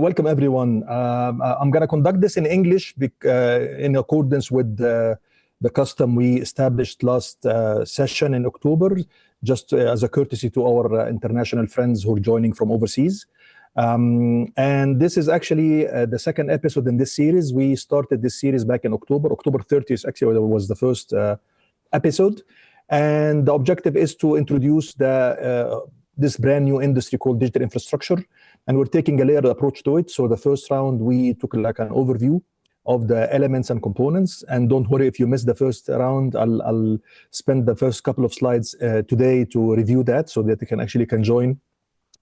Welcome everyone. I'm going to conduct this in English in accordance with the custom we established last session in October, just as a courtesy to our international friends who are joining from overseas. And this is actually the second episode in this series. We started this series back in October. October 30th actually was the first episode. And the objective is to introduce this brand new industry called digital infrastructure. And we're taking a layered approach to it. So the first round, we took like an overview of the elements and components. And don't worry if you missed the first round, I'll spend the first couple of slides today to review that so that you can join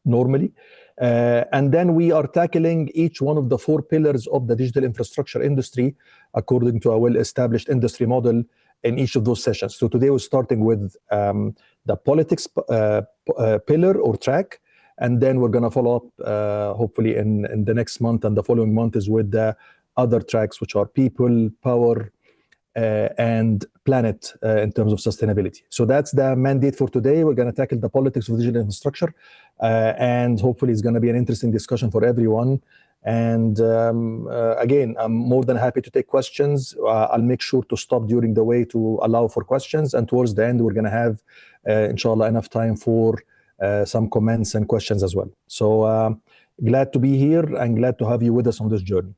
normally. And then we are tackling each one of the four pillars of the digital infrastructure industry according to a well-established industry model in each of those sessions. So today we're starting with the politics pillar or track, and then we're going to follow up hopefully in the next month and the following month is with the other tracks, which are people, power, and planet in terms of sustainability. So that's the mandate for today. We're going to tackle the politics of digital infrastructure, and hopefully it's going to be an interesting discussion for everyone. And again, I'm more than happy to take questions. I'll make sure to stop during the way to allow for questions. And towards the end, we're going to have, inshallah, enough time for some comments and questions as well. So glad to be here and glad to have you with us on this journey.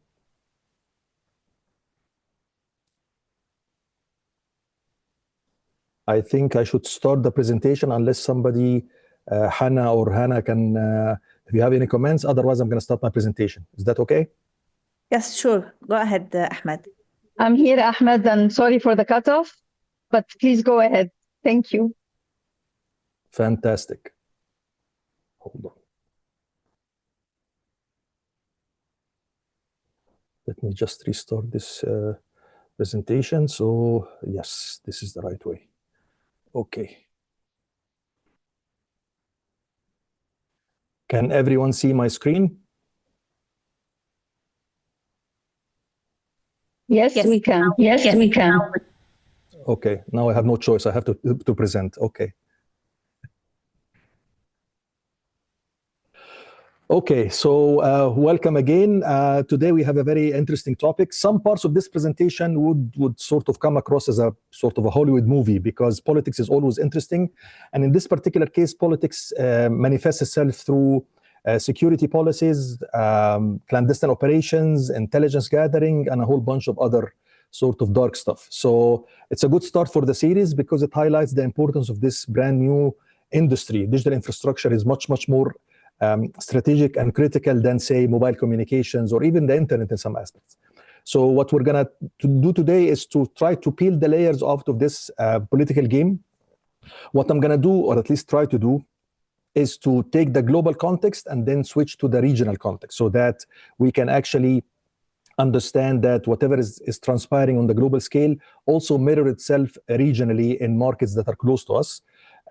I think I should start the presentation unless somebody, Hannah or Hannah can, if you have any comments, otherwise I'm going to start my presentation. Is that okay? Yes, sure. Go ahead, Ahmed. I'm here, Ahmed, and sorry for the cutoff, but please go ahead. Thank you. Fantastic. Hold on. Let me just restart this presentation. So yes, this is the right way. Okay. Can everyone see my screen? Yes, we can. Yes, we can. Okay, now I have no choice. I have to present. Okay. Okay, so welcome again. Today we have a very interesting topic. Some parts of this presentation would sort of come across as a sort of a Hollywood movie because politics is always interesting. And in this particular case, politics manifests itself through security policies, clandestine operations, intelligence gathering, and a whole bunch of other sort of dark stuff. So it's a good start for the series because it highlights the importance of this brand new industry. Digital infrastructure is much, much more strategic and critical than, say, mobile communications or even the internet in some aspects. So what we're going to do today is to try to peel the layers out of this political game. What I'm going to do, or at least try to do, is to take the global context and then switch to the regional context so that we can actually understand that whatever is transpiring on the global scale also mirror itself regionally in markets that are close to us.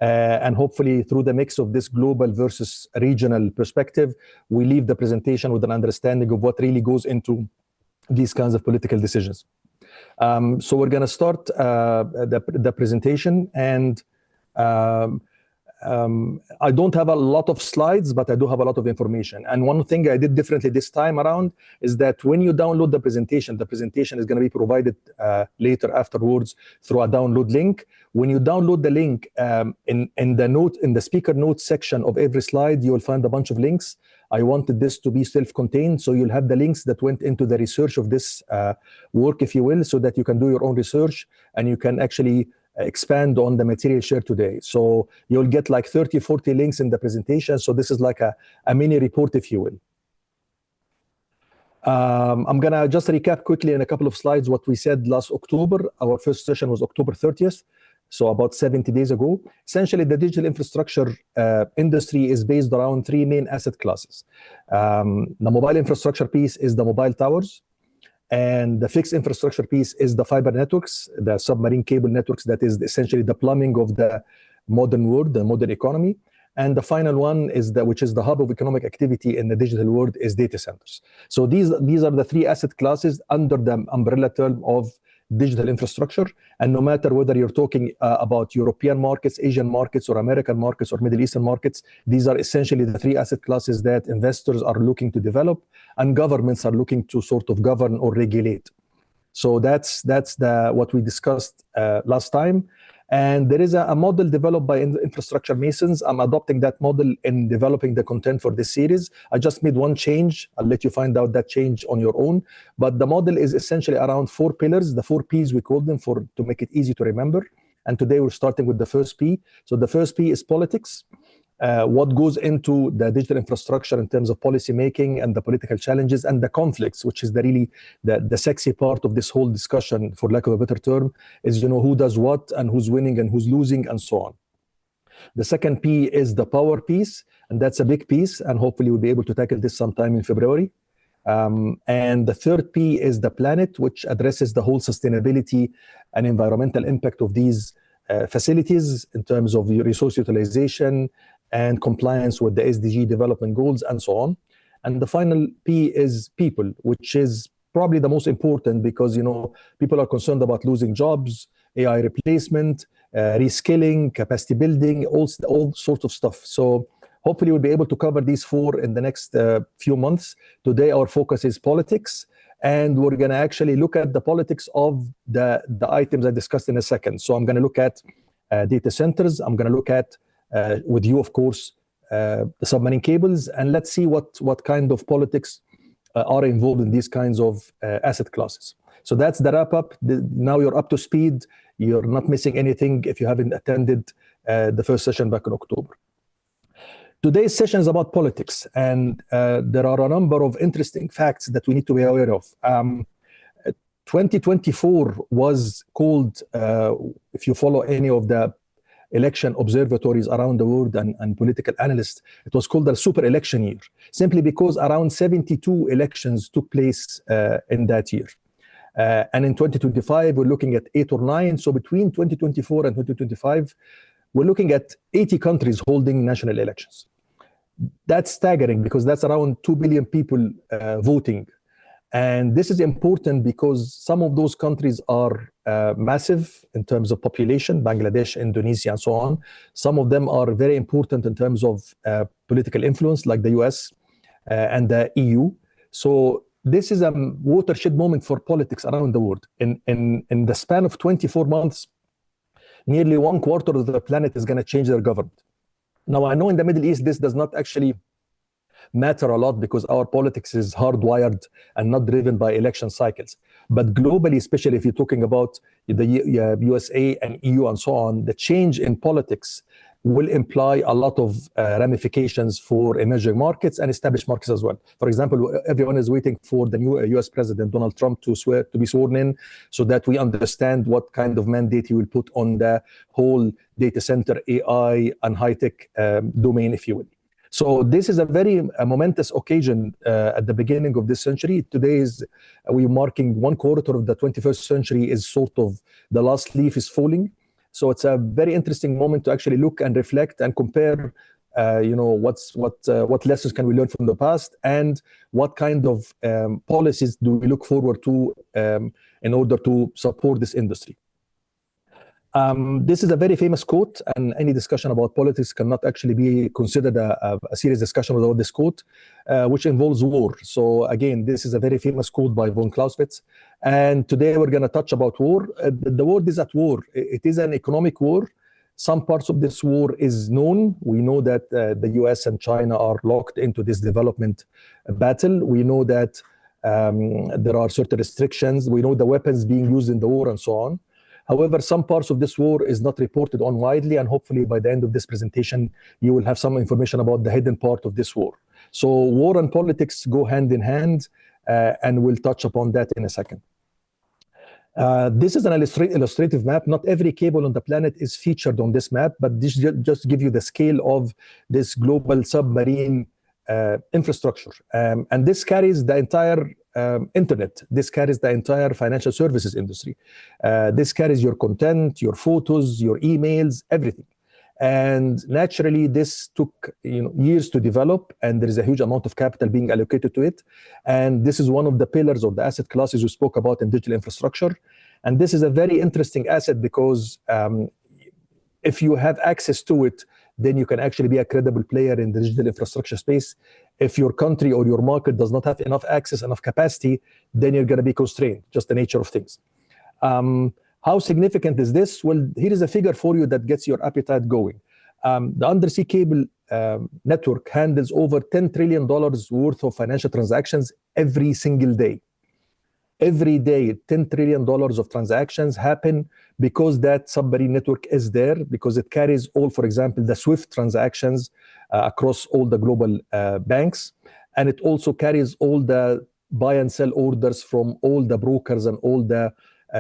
And hopefully through the mix of this global versus regional perspective, we leave the presentation with an understanding of what really goes into these kinds of political decisions. So we're going to start the presentation, and I don't have a lot of slides, but I do have a lot of information. And one thing I did differently this time around is that when you download the presentation is going to be provided later afterwards through a download link. When you download the link in the speaker notes section of every slide, you will find a bunch of links. I wanted this to be self-contained, so you'll have the links that went into the research of this work, if you will, so that you can do your own research and you can actually expand on the material shared today. So you'll get like 30, 40 links in the presentation. So this is like a mini report, if you will. I'm going to just recap quickly in a couple of slides what we said last October. Our first session was October 30th, so about 70 days ago. Essentially, the digital infrastructure industry is based around three main asset classes. The mobile infrastructure piece is the mobile towers. And the fixed infrastructure piece is the fiber networks, the submarine cable networks, that is essentially the plumbing of the modern world, the modern economy. And the final one is which is the hub of economic activity in the digital world, is data centers. So these are the three asset classes under the umbrella term of digital infrastructure. And no matter whether you're talking about European markets, Asian markets, or American markets, or Middle Eastern markets, these are essentially the three asset classes that investors are looking to develop and governments are looking to sort of govern or regulate. So that's what we discussed last time. And there is a model developed by Infrastructure Masons. I'm adopting that model in developing the content for this series. I just made one change. I'll let you find out that change on your own. But the model is essentially around 4 pillars, the 4 Ps we call them to make it easy to remember. And today we're starting with the first P. So the first P is politics. What goes into the digital infrastructure in terms of policy making and the political challenges and the conflicts, which is really the sexy part of this whole discussion, for lack of a better term, is who does what and who's winning and who's losing and so on. The second P is the power piece, and that's a big piece, and hopefully we'll be able to tackle this sometime in February. And the third P is the planet, which addresses the whole sustainability and environmental impact of these facilities in terms of resource utilization and compliance with the SDG development goals and so on. And the final P is people, which is probably the most important because, people are concerned about losing jobs, AI replacement, reskilling, capacity building, all sorts of stuff. So hopefully we'll be able to cover these 4 in the next few months. Today, our focus is politics, and we're going to actually look at the politics of the items I discussed in a second. So I'm going to look at data centers. I'm going to look at with you, of course, the submarine cables, and let's see what kind of politics are involved in these kinds of asset classes. So that's the wrap up. Now you're up to speed. You're not missing anything if you haven't attended the first session back in October. Today's session is about politics, and there are a number of interesting facts that we need to be aware of. 2024 was called, if you follow any of the election observatories around the world and political analysts, it was called the super election year, simply because around 72 elections took place in that year. And in 2025, we're looking at 8 or 9. So between 2024 and 2025, we're looking at 80 countries holding national elections. That's staggering because that's around 2 billion people voting. And this is important because some of those countries are massive in terms of population, Bangladesh, Indonesia, and so on. Some of them are very important in terms of political influence, like the US and the EU. So this is a watershed moment for politics around the world. In the span of 24 months, nearly 1/4 of the planet is going to change their government. Now, I know in the Middle East, this does not actually matter a lot because our politics is hardwired and not driven by election cycles. But globally, especially if you're talking about the USA and EU and so on, the change in politics will imply a lot of ramifications for emerging markets and established markets as well. For example, everyone is waiting for the new US President, Donald Trump, to be sworn in so that we understand what kind of mandate he will put on the whole data center, AI, and high-tech domain, if you will. So this is a very momentous occasion at the beginning of this century. Today we're marking 1/4 of the 21st century is sort of the last leaf is falling. So it's a very interesting moment to actually look and reflect and compare, what lessons can we learn from the past and what kind of policies do we look forward to in order to support this industry. This is a very famous quote, and any discussion about politics cannot actually be considered a serious discussion without this quote, which involves war. So again, this is a very famous quote by von Clausewitz. And today we're going to touch about war. The world is at war. It is an economic war. Some parts of this war is known. We know that the US and China are locked into this development battle. We know that there are certain restrictions. We know the weapons being used in the war and so on. However, some parts of this war is not reported on widely, and hopefully by the end of this presentation, you will have some information about the hidden part of this war. So war and politics go hand in hand, and we'll touch upon that in a second. This is an illustrative map. Not every cable on the planet is featured on this map, but this just give you the scale of this global submarine infrastructure. And this carries the entire internet. This carries the entire financial services industry. This carries your content, your photos, your emails, everything. And naturally, this took years to develop, and there is a huge amount of capital being allocated to it. And this is one of the pillars of the asset classes we spoke about in digital infrastructure. And this is a very interesting asset because if you have access to it, then you can actually be a credible player in the digital infrastructure space. If your country or your market does not have enough access, enough capacity, then you're going to be constrained, just the nature of things. How significant is this? Well, here is a figure for you that gets your appetite going. The undersea cable network handles over $10 trillion worth of financial transactions every single day. Every day, $10 trillion of transactions happen because that submarine network is there, because it carries all, for example, the SWIFT transactions across all the global banks. And it also carries all the buy and sell orders from all the brokers and all the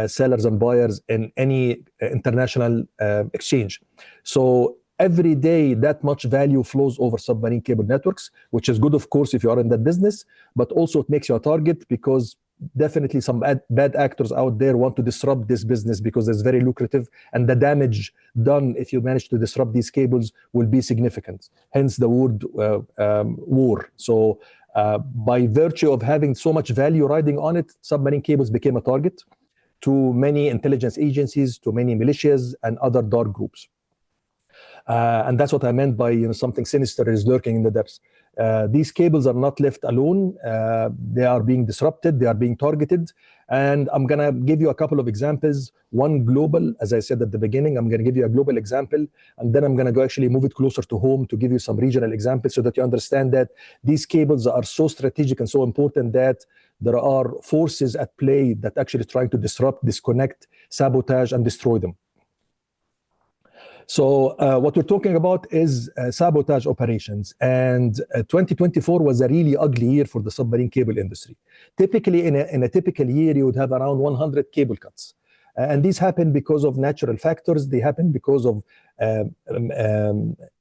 sellers and buyers in any international exchange. So every day, that much value flows over submarine cable networks, which is good, of course, if you are in that business, but also it makes you a target because definitely some bad actors out there want to disrupt this business because it's very lucrative, and the damage done if you manage to disrupt these cables will be significant. Hence the word war. So by virtue of having so much value riding on it, submarine cables became a target to many intelligence agencies, to many militias and other dark groups. And that's what I meant by something sinister is lurking in the depths. These cables are not left alone. They are being disrupted. They are being targeted. And I'm going to give you a couple of examples. One global, as I said at the beginning, I'm going to give you a global example. And then I'm going to go actually move it closer to home to give you some regional examples so that you understand that these cables are so strategic and so important that there are forces at play that actually trying to disrupt, disconnect, sabotage, and destroy them. So what we're talking about is sabotage operations. And 2024 was a really ugly year for the submarine cable industry. Typically, in a typical year, you would have around 100 cable cuts. And these happen because of natural factors. They happen because of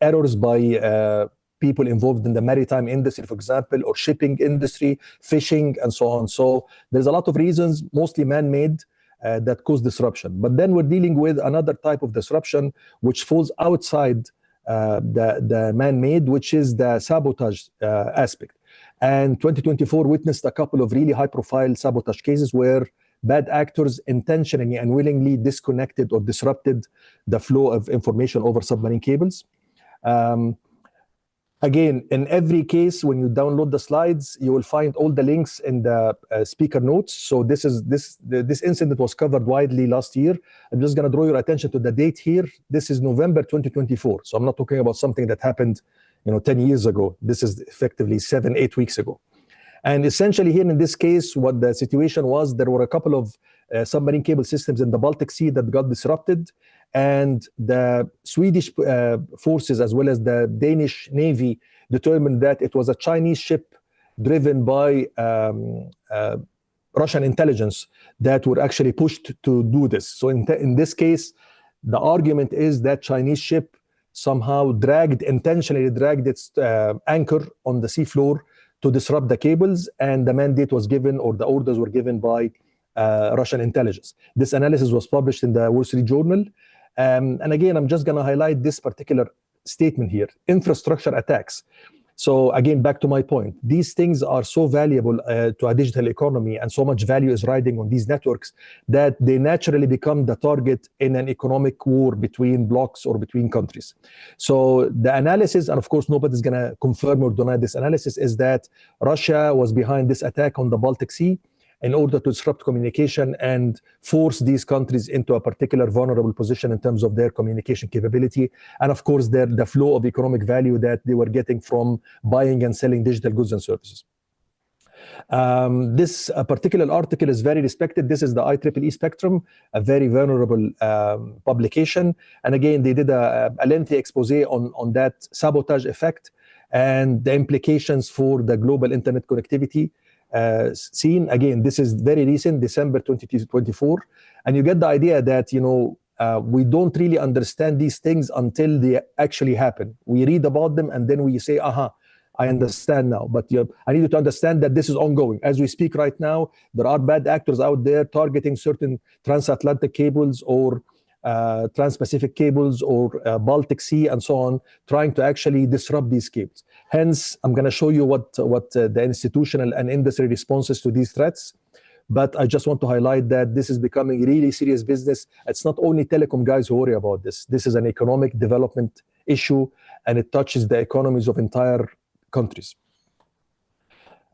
errors by people involved in the maritime industry, for example, or shipping industry, fishing, and so on. So there's a lot of reasons, mostly man-made, that cause disruption. But then we're dealing with another type of disruption which falls outside the man-made, which is the sabotage aspect. And 2024 witnessed a couple of really high-profile sabotage cases where bad actors intentionally and willingly disconnected or disrupted the flow of information over submarine cables. Again, in every case, when you download the slides, you will find all the links in the speaker notes. So this incident was covered widely last year. I'm just going to draw your attention to the date here. This is November 2024. So I'm not talking about something that happened 10 years ago. This is effectively 7-8 weeks ago. And essentially here in this case, what the situation was, there were a couple of submarine cable systems in the Baltic Sea that got disrupted. And the Swedish forces, as well as the Danish Navy, determined that it was a Chinese ship driven by Russian intelligence that were actually pushed to do this. So in this case, the argument is that Chinese ship somehow intentionally dragged its anchor on the seafloor to disrupt the cables, and the mandate was given, or the orders were given by Russian intelligence. This analysis was published in the Wall Street Journal. And again, I'm just going to highlight this particular statement here, infrastructure attacks. So again, back to my point, these things are so valuable to a digital economy, and so much value is riding on these networks that they naturally become the target in an economic war between blocks or between countries. So the analysis, and of course, nobody's going to confirm or deny this analysis, is that Russia was behind this attack on the Baltic Sea in order to disrupt communication and force these countries into a particular vulnerable position in terms of their communication capability, and of course the flow of economic value that they were getting from buying and selling digital goods and services. This particular article is very respected. This is the IEEE Spectrum, a very vulnerable publication. And again, they did a lengthy expose on that sabotage effect and the implications for the global internet connectivity scene. Again, this is very recent, December 2024, and you get the idea that we don't really understand these things until they actually happen. We read about them and then we say, aha, I understand now. But I need you to understand that this is ongoing. As we speak right now, there are bad actors out there targeting certain transatlantic cables or Trans-Pacific cables or Baltic Sea and so on, trying to actually disrupt these cables. Hence, I'm going to show you what the institutional and industry responses to these threats. But I just want to highlight that this is becoming really serious business. It's not only telecom guys who worry about this. This is an economic development issue, and it touches the economies of entire countries.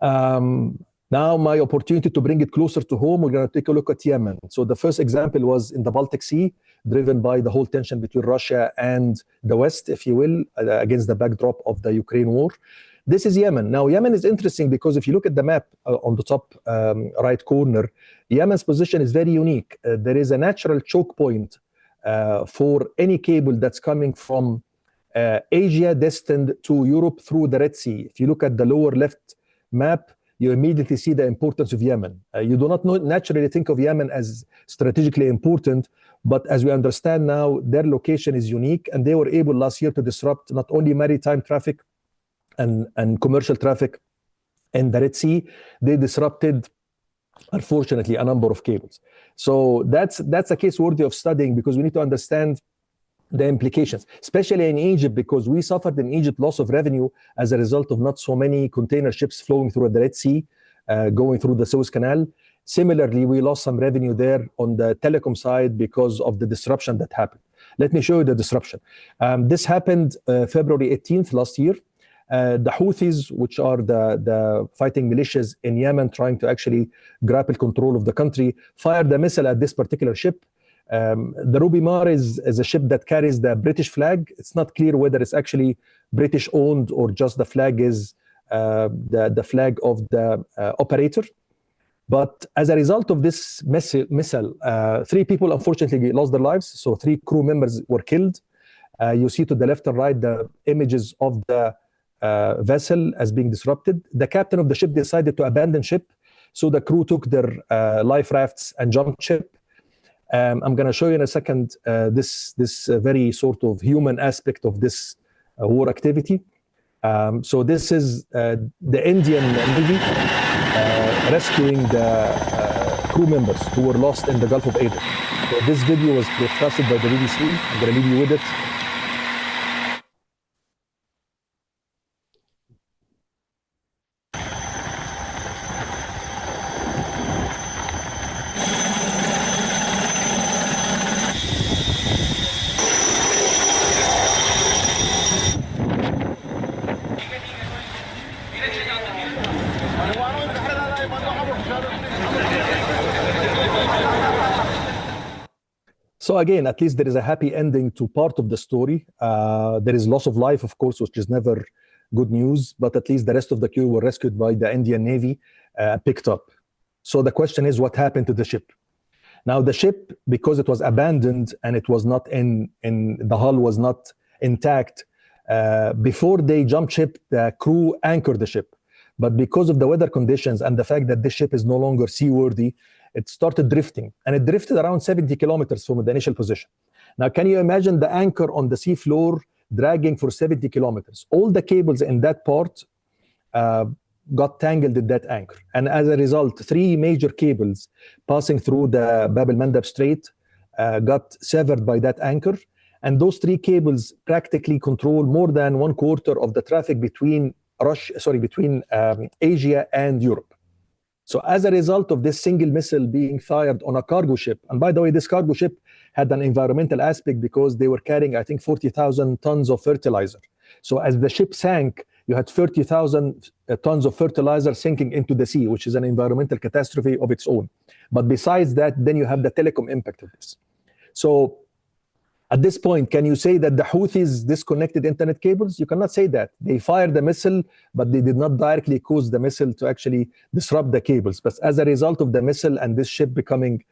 Now my opportunity to bring it closer to home, we're going to take a look at Yemen. So the first example was in the Baltic Sea, driven by the whole tension between Russia and the West, if you will, against the backdrop of the Ukraine war. This is Yemen. Now, Yemen is interesting because if you look at the map on the top right corner, Yemen's position is very unique. There is a natural choke point for any cable that's coming from Asia destined to Europe through the Red Sea. If you look at the lower left map, you immediately see the importance of Yemen. You do not naturally think of Yemen as strategically important, but as we understand now, their location is unique, and they were able last year to disrupt not only maritime traffic and commercial traffic in the Red Sea, they disrupted, unfortunately, a number of cables. So that's a case worthy of studying, because we need to understand the implications, especially in Egypt, because we suffered in Egypt loss of revenue as a result of not so many container ships flowing through the Red Sea, going through the Suez Canal. Similarly, we lost some revenue there on the telecom side because of the disruption that happened. Let me show you the disruption. This happened February 18th last year. The Houthis, which are the fighting militias in Yemen trying to actually grapple control of the country, fired a missile at this particular ship. The Ruby Mar is a ship that carries the British flag. It's not clear whether it's actually British owned or just the flag is the flag of the operator. But as a result of this missile, 3 people unfortunately lost their lives. So 3 crew members were killed. You see to the left and right the images of the vessel as being disrupted. The captain of the ship decided to abandon ship. So the crew took their life rafts and jumped ship. I'm going to show you in a second this very sort of human aspect of this war activity. So this is the Indian Navy rescuing the crew members who were lost in the Gulf of Aden. So this video was broadcasted by the BBC. I'm going to leave you with it. So again, at least there is a happy ending to part of the story. There is loss of life, of course, which is never good news, but at least the rest of the crew were rescued by the Indian Navy, picked up. So the question is, what happened to the ship? Now the ship, because it was abandoned and it was not the hull was not intact, before they jumped ship, the crew anchored the ship. But because of the weather conditions and the fact that this ship is no longer seaworthy, it started drifting, and it drifted around 70 kilometers from the initial position. Now, can you imagine the anchor on the sea floor dragging for 70 kilometers? All the cables in that part got tangled in that anchor. And as a result, 3 major cables passing through the Bab el-Mandab Strait got severed by that anchor. And those 3 cables practically control more than 1/4 of the traffic between Asia and Europe. So as a result of this single missile being fired on a cargo ship, and by the way, this cargo ship had an environmental aspect because they were carrying, I think, 40,000 tons of fertilizer. So as the ship sank, you had 30,000 tons of fertilizer sinking into the sea, which is an environmental catastrophe of its own. But besides that, then you have the telecom impact of this. So at this point, can you say that the Houthis disconnected internet cables? You cannot say that. They fired the missile, but they did not directly cause the missile to actually disrupt the cables. But as a result of the missile and this ship becoming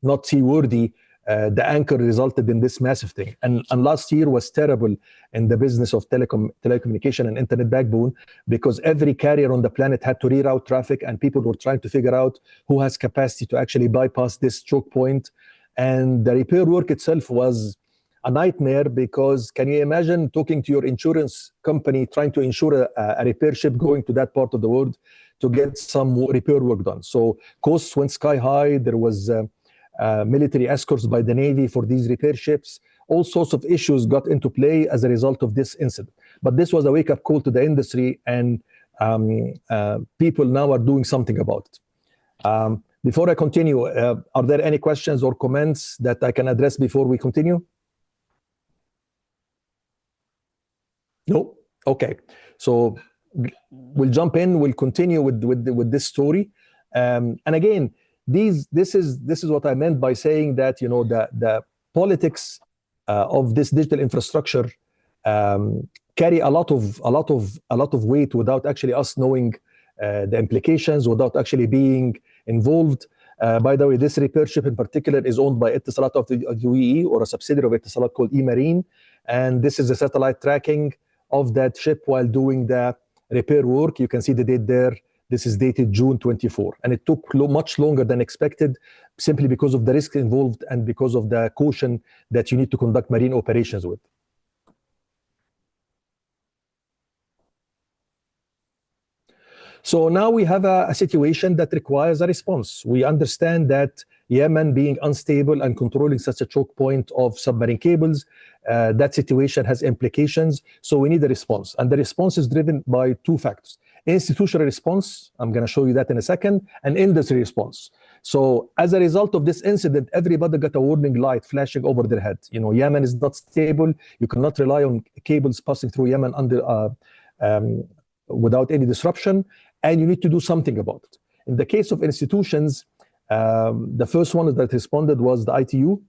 not seaworthy, the anchor resulted in this massive thing. And last year was terrible in the business of telecommunication and internet backbone, because every carrier on the planet had to reroute traffic, and people were trying to figure out who has capacity to actually bypass this choke point. And the repair work itself was a nightmare, because can you imagine talking to your insurance company trying to insure a repair ship going to that part of the world to get some repair work done? So costs went sky high. There was military escorts by the Navy for these repair ships. All sorts of issues got into play as a result of this incident. But this was a wake-up call to the industry, and people now are doing something about it. Before I continue, are there any questions or comments that I can address before we continue? No? Okay. So we'll jump in, we'll continue with this story. And again, this is what I meant by saying that, you know, the politics of this digital infrastructure carry a lot of weight without actually us knowing the implications, without actually being involved. By the way, this repair ship in particular is owned by Etisalat of the UAE, or a subsidiary of Etisalat called eMarine, and this is the satellite tracking of that ship while doing the repair work. You can see the date there. This is dated June 24, and it took much longer than expected, simply because of the risk involved and because of the caution that you need to conduct marine operations with. So now we have a situation that requires a response. We understand that Yemen being unstable and controlling such a choke point of submarine cables, that situation has implications. So we need a response. And the response is driven by two factors. Institutional response, I'm going to show you that in a second, and industry response. So as a result of this incident, everybody got a warning light flashing over their head. You know, Yemen is not stable. You cannot rely on cables passing through Yemen without any disruption, and you need to do something about it. In the case of institutions, the first one that responded was the ITU.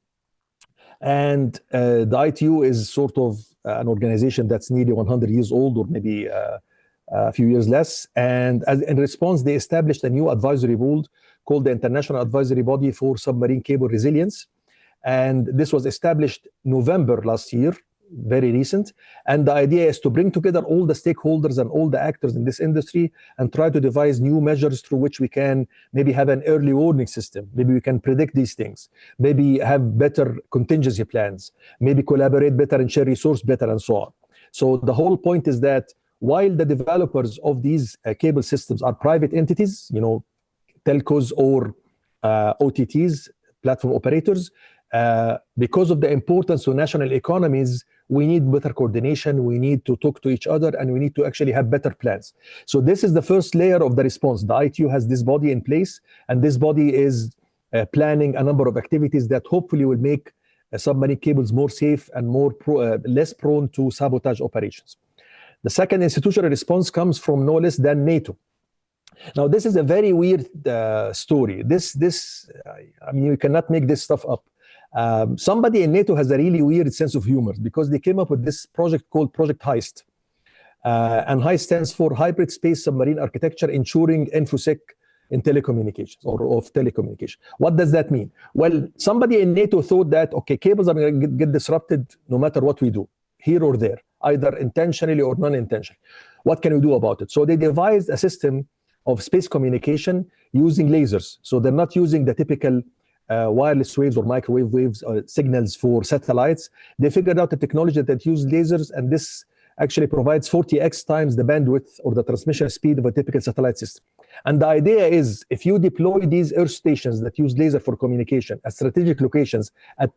And the ITU is sort of an organization that's nearly 100 years old, or maybe a few years less. And in response, they established a new advisory board called the International Advisory Body for Submarine Cable Resilience. And this was established November last year, very recent. And the idea is to bring together all the stakeholders and all the actors in this industry and try to devise new measures through which we can maybe have an early warning system. Maybe we can predict these things. Maybe have better contingency plans. Maybe collaborate better and share resource better, and so on. So the whole point is that while the developers of these cable systems are private entities, you know, telcos or OTTs, platform operators, because of the importance to national economies, we need better coordination, we need to talk to each other, and we need to actually have better plans. So this is the first layer of the response. The ITU has this body in place, and this body is planning a number of activities that hopefully will make submarine cables more safe and less prone to sabotage operations. The second institutional response comes from no less than NATO. Now, this is a very weird story. I mean, you cannot make this stuff up. Somebody in NATO has a really weird sense of humor, because they came up with this project called Project HEIST. And HEIST stands for Hybrid Space Submarine Architecture Ensuring InfoSec in Telecommunications, or of telecommunication. What does that mean? Well, somebody in NATO thought that, okay, cables are going to get disrupted no matter what we do, here or there, either intentionally or non-intentionally. What can we do about it? So they devised a system of space communication using lasers. So they're not using the typical wireless waves or microwave waves signals for satellites. They figured out a technology that uses lasers, and this actually provides 40x times the bandwidth or the transmission speed of a typical satellite system. And the idea is, if you deploy these earth stations that use laser for communication at strategic locations at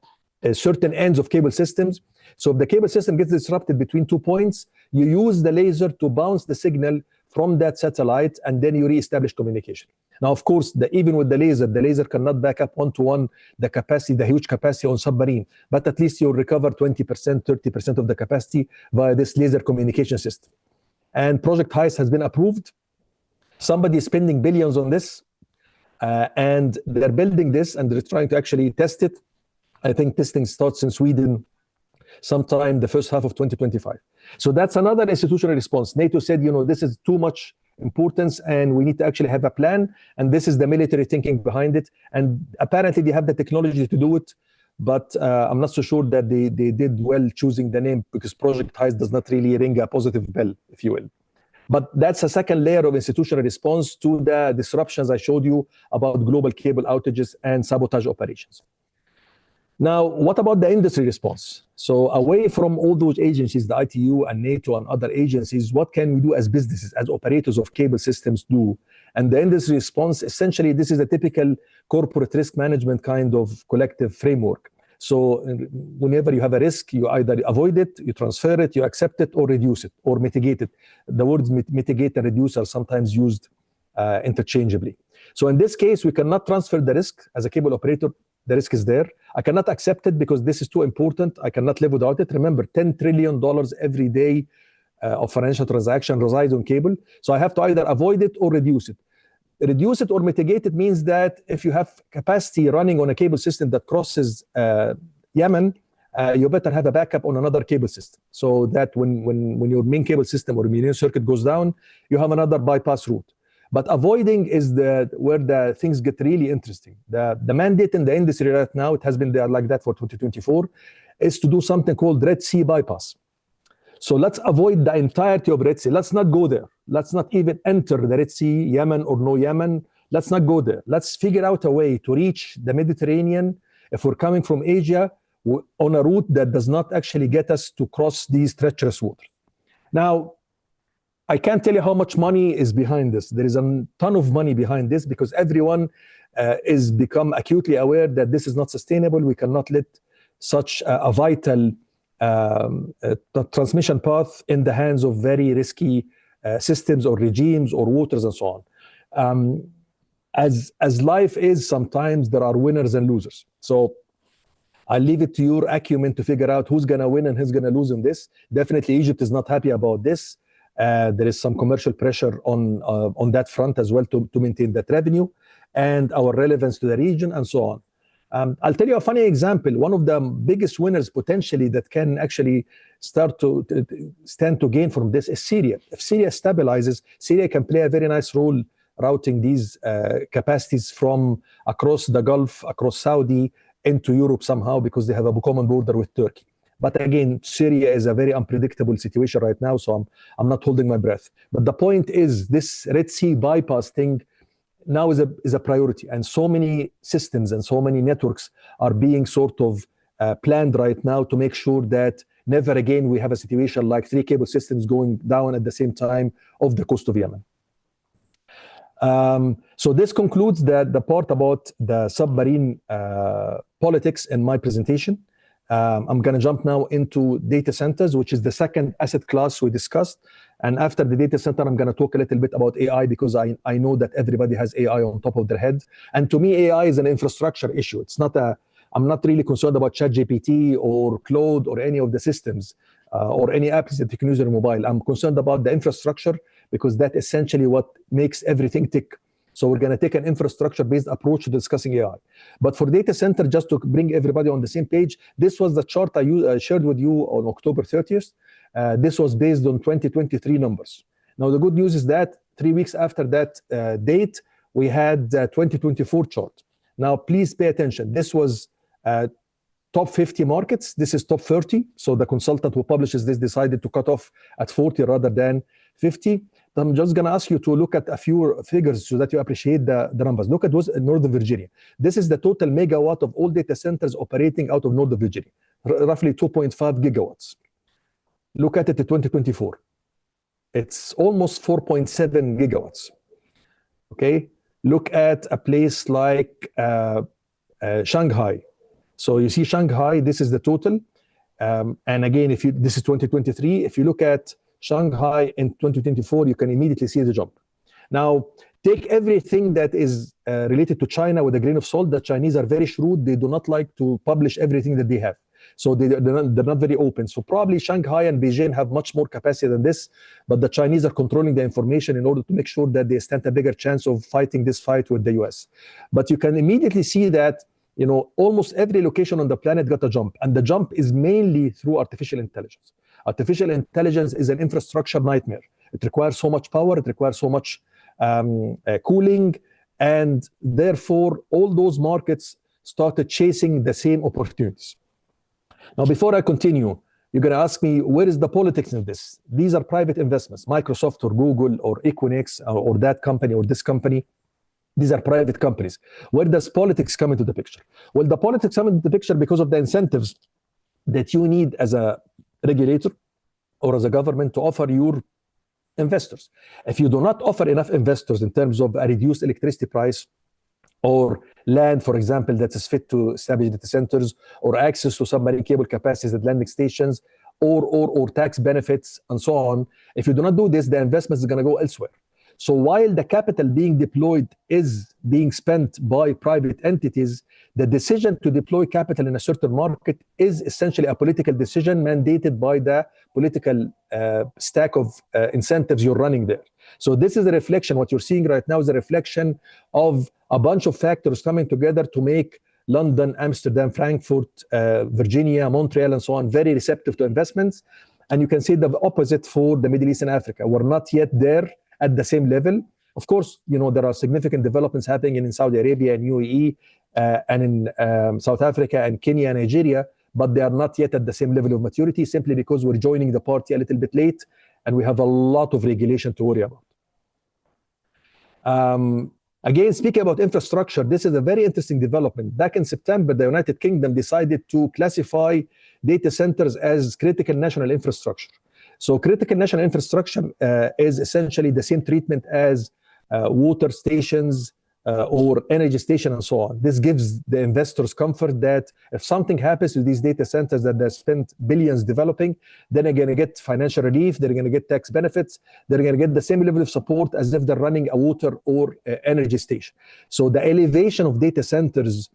certain ends of cable systems, so if the cable system gets disrupted between 2 points, you use the laser to bounce the signal from that satellite, and then you reestablish communication. Now, of course, even with the laser cannot back up one-to-one the huge capacity on submarine, but at least you'll recover 20%, 30% of the capacity via this laser communication system. And Project HEIST has been approved. Somebody is spending billions on this, and they're building this, and they're trying to actually test it. I think testing starts in Sweden sometime the first half of 2025. So that's another institutional response. NATO said, you know, this is too much importance, and we need to actually have a plan, and this is the military thinking behind it. And apparently they have the technology to do it, but I'm not so sure that they did well choosing the name, because Project HEIST does not really ring a positive bell, if you will. But that's a second layer of institutional response to the disruptions I showed you about global cable outages and sabotage operations. Now, what about the industry response? So away from all those agencies, the ITU and NATO and other agencies, what can we do as businesses, as operators of cable systems do? And the industry response, essentially, this is a typical corporate risk management kind of collective framework. So whenever you have a risk, you either avoid it, you transfer it, you accept it, or reduce it, or mitigate it. The words mitigate and reduce are sometimes used interchangeably. So in this case, we cannot transfer the risk as a cable operator. The risk is there. I cannot accept it because this is too important. I cannot live without it. Remember, $10 trillion every day of financial transaction resides on cable. So I have to either avoid it or reduce it. Reduce it or mitigate it means that if you have capacity running on a cable system that crosses Yemen, you better have a backup on another cable system, so that when your main cable system or main circuit goes down, you have another bypass route. But avoiding is where the things get really interesting. The mandate in the industry right now, it has been there like that for 2024, is to do something called Red Sea bypass. So let's avoid the entirety of Red Sea. Let's not go there. Let's not even enter the Red Sea, Yemen or no Yemen. Let's not go there. Let's figure out a way to reach the Mediterranean if we're coming from Asia on a route that does not actually get us to cross these treacherous waters. Now, I can't tell you how much money is behind this. There is a ton of money behind this because everyone is become acutely aware that this is not sustainable. We cannot let such a vital transmission path in the hands of very risky systems or regimes or waters and so on. As life is, sometimes there are winners and losers. So I'll leave it to your acumen to figure out who's going to win and who's going to lose in this. Definitely Egypt is not happy about this. There is some commercial pressure on that front as well to maintain that revenue and our relevance to the region and so on. I'll tell you a funny example. One of the biggest winners potentially that can actually start to stand to gain from this is Syria. If Syria stabilizes, Syria can play a very nice role routing these capacities from across the Gulf, across Saudi, into Europe somehow, because they have a common border with Turkey. But again, Syria is a very unpredictable situation right now, so I'm not holding my breath. But the point is, this Red Sea bypass thing now is a priority, and so many systems and so many networks are being sort of planned right now to make sure that never again we have a situation like 3 cable systems going down at the same time off the coast of Yemen. So this concludes the part about the submarine politics in my presentation. I'm going to jump now into data centers, which is the second asset class we discussed. And after the data center, I'm going to talk a little bit about AI, because I know that everybody has AI on top of their head. And to me, AI is an infrastructure issue. It's not I'm not really concerned about ChatGPT or Claude or any of the systems or any apps that you can use on your mobile. I'm concerned about the infrastructure, because that's essentially what makes everything tick. So we're going to take an infrastructure-based approach to discussing AI. But for data center, just to bring everybody on the same page, this was the chart I shared with you on October 30th. This was based on 2023 numbers. Now, the good news is that 3 weeks after that date, we had the 2024 chart. Now, please pay attention. This was top 50 markets. This is top 30. So the consultant who publishes this decided to cut off at 40 rather than 50. I'm just going to ask you to look at a few figures so that you appreciate the numbers. Look at those in Northern Virginia. This is the total megawatt of all data centers operating out of Northern Virginia, roughly 2.5 gigawatts. Look at it in 2024. It's almost 4.7 gigawatts. Okay. Look at a place like Shanghai. So you see Shanghai, this is the total. And again, this is 2023. If you look at Shanghai in 2024, you can immediately see the jump. Now, take everything that is related to China with a grain of salt. The Chinese are very shrewd. They do not like to publish everything that they have. So they're not very open. So probably Shanghai and Beijing have much more capacity than this, but the Chinese are controlling the information in order to make sure that they stand a bigger chance of fighting this fight with the US. But you can immediately see that, you know, almost every location on the planet got a jump, and the jump is mainly through artificial intelligence. Artificial intelligence is an infrastructure nightmare. It requires so much power, it requires so much cooling, and therefore all those markets started chasing the same opportunities. Now, before I continue, you're going to ask me, where is the politics in this? These are private investments. Microsoft or Google or Equinix or that company or this company. These are private companies. Where does politics come into the picture? Well, the politics come into the picture because of the incentives that you need as a regulator or as a government to offer your investors. If you do not offer enough investors in terms of a reduced electricity price, or land, for example, that is fit to establish data centers, or access to submarine cable capacities at landing stations, or tax benefits, and so on. If you do not do this, the investment is going to go elsewhere. So while the capital being deployed is being spent by private entities, the decision to deploy capital in a certain market is essentially a political decision mandated by the political stack of incentives you're running there. So this is a reflection. What you're seeing right now is a reflection of a bunch of factors coming together to make London, Amsterdam, Frankfurt, Virginia, Montreal, and so on very receptive to investments. And you can see the opposite for the Middle East and Africa. We're not yet there at the same level. Of course, there are significant developments happening in Saudi Arabia and UAE and in South Africa and Kenya and Nigeria, but they are not yet at the same level of maturity simply because we're joining the party a little bit late and we have a lot of regulation to worry about. Again, speaking about infrastructure, this is a very interesting development. Back in September, the United Kingdom decided to classify data centers as critical national infrastructure. So critical national infrastructure is essentially the same treatment as water stations or energy station and so on. This gives the investors comfort that if something happens to these data centers that they spent billions developing, then they're going to get financial relief, they're going to get tax benefits, they're going to get the same level of support as if they're running a water or energy station. So the elevation of data centers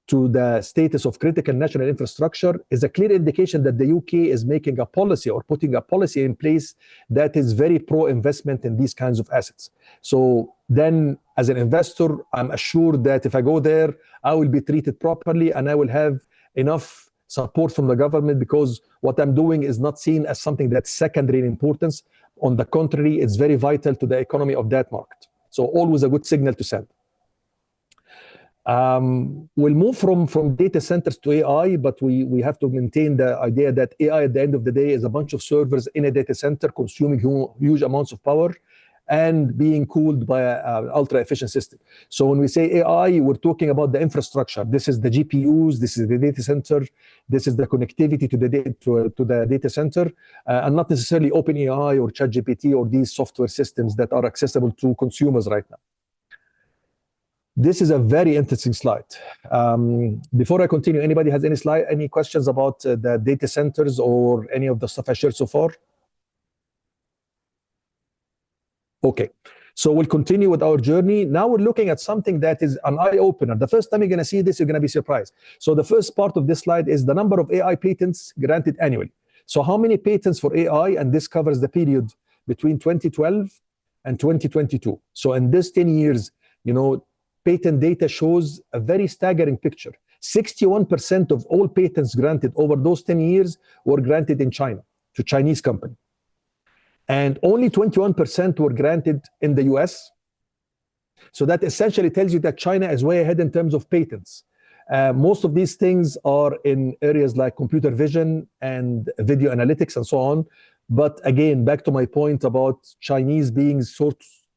to the status of critical national infrastructure is a clear indication that the UK is making a policy or putting a policy in place that is very pro-investment in these kinds of assets. So then as an investor, I'm assured that if I go there, I will be treated properly and I will have enough support from the government because what I'm doing is not seen as something that's secondary in importance. On the contrary, it's very vital to the economy of that market. So always a good signal to send. We'll move from data centers to AI, but we have to maintain the idea that AI at the end of the day is a bunch of servers in a data center consuming huge amounts of power and being cooled by an ultra-efficient system. So when we say AI, we're talking about the infrastructure. This is the GPUs, this is the data center, this is the connectivity to the data center, and not necessarily OpenAI or ChatGPT or these software systems that are accessible to consumers right now. This is a very interesting slide. Before I continue, anybody has any questions about the data centers or any of the stuff I shared so far? Okay, so we'll continue with our journey. Now we're looking at something that is an eye-opener. The first time you're going to see this, you're going to be surprised. So the first part of this slide is the number of AI patents granted annually. So how many patents for AI, and this covers the period between 2012 and 2022. So in this 10 years, patent data shows a very staggering picture. 61% of all patents granted over those 10 years were granted in China to Chinese companies. And only 21% were granted in the US. So that essentially tells you that China is way ahead in terms of patents. Most of these things are in areas like computer vision and video analytics and so on. But again, back to my point about Chinese being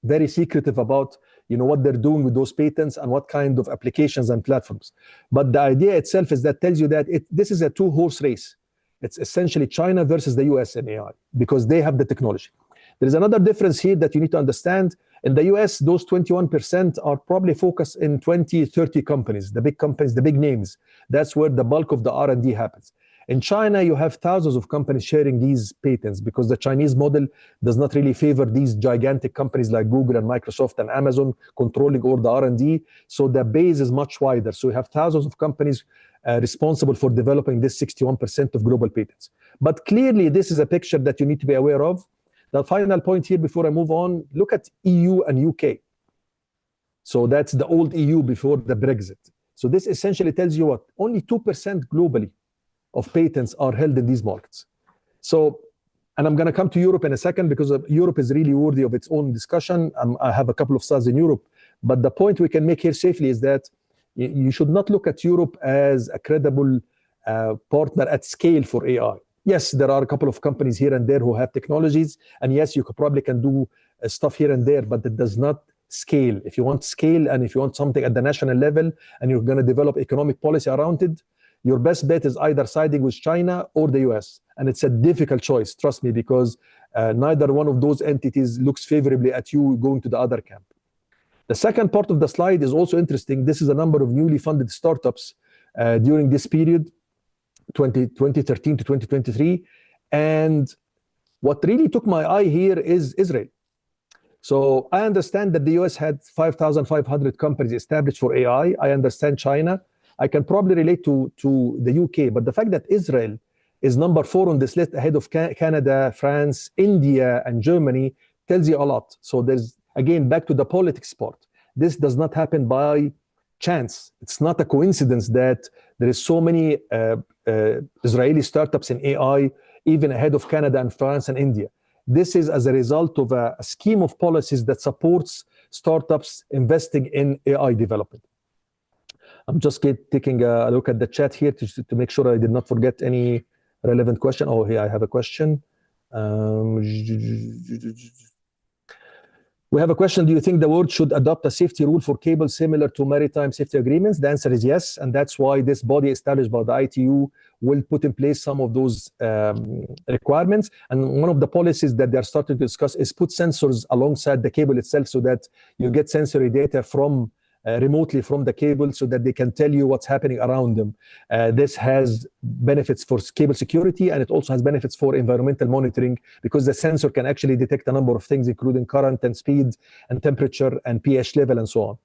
very secretive about what they're doing with those patents and what kind of applications and platforms. But the idea itself is that tells you that this is a two-horse race. It's essentially China versus the US in AI because they have the technology. There is another difference here that you need to understand. In the US, those 21% are probably focused in 20, 30 companies, the big names. That's where the bulk of the R&D happens. In China, you have thousands of companies sharing these patents because the Chinese model does not really favor these gigantic companies like Google and Microsoft and Amazon controlling all the R&D. So the base is much wider. So you have thousands of companies responsible for developing this 61% of global patents. But clearly, this is a picture that you need to be aware of. The final point here before I move on, look at EU and UK. So that's the old EU before the Brexit. So this essentially tells you what? Only 2% globally of patents are held in these markets. So, and I'm going to come to Europe in a second because Europe is really worthy of its own discussion. I have a couple of slides in Europe. But the point we can make here safely is that you should not look at Europe as a credible partner at scale for AI. Yes, there are a couple of companies here and there who have technologies. And yes, you probably can do stuff here and there, but it does not scale. If you want scale and if you want something at the national level and you're going to develop economic policy around it, your best bet is either siding with China or the US. And it's a difficult choice, trust me, because neither one of those entities looks favorably at you going to the other camp. The second part of the slide is also interesting. This is a number of newly funded startups during this period, 2013 to 2023. And what really took my eye here is Israel. So I understand that the US had 5,500 companies established for AI. I understand China. I can probably relate to the UK. But the fact that Israel is number 4 on this list ahead of Canada, France, India, and Germany tells you a lot. So there's, again, back to the politics part. This does not happen by chance. It's not a coincidence that there is so many Israeli startups in AI, even ahead of Canada and France and India. This is as a result of a scheme of policies that supports startups investing in AI development. I'm just taking a look at the chat here to make sure I did not forget any relevant question. Oh, here I have a question. We have a question. Do you think the world should adopt a safety rule for cables similar to maritime safety agreements? The answer is yes. And that's why this body established by the ITU will put in place some of those requirements. And one of the policies that they're starting to discuss is put sensors alongside the cable itself so that you get sensory data from remotely from the cable so that they can tell you what's happening around them. This has benefits for cable security, and it also has benefits for environmental monitoring because the sensor can actually detect a number of things, including current and speed and temperature and pH level and so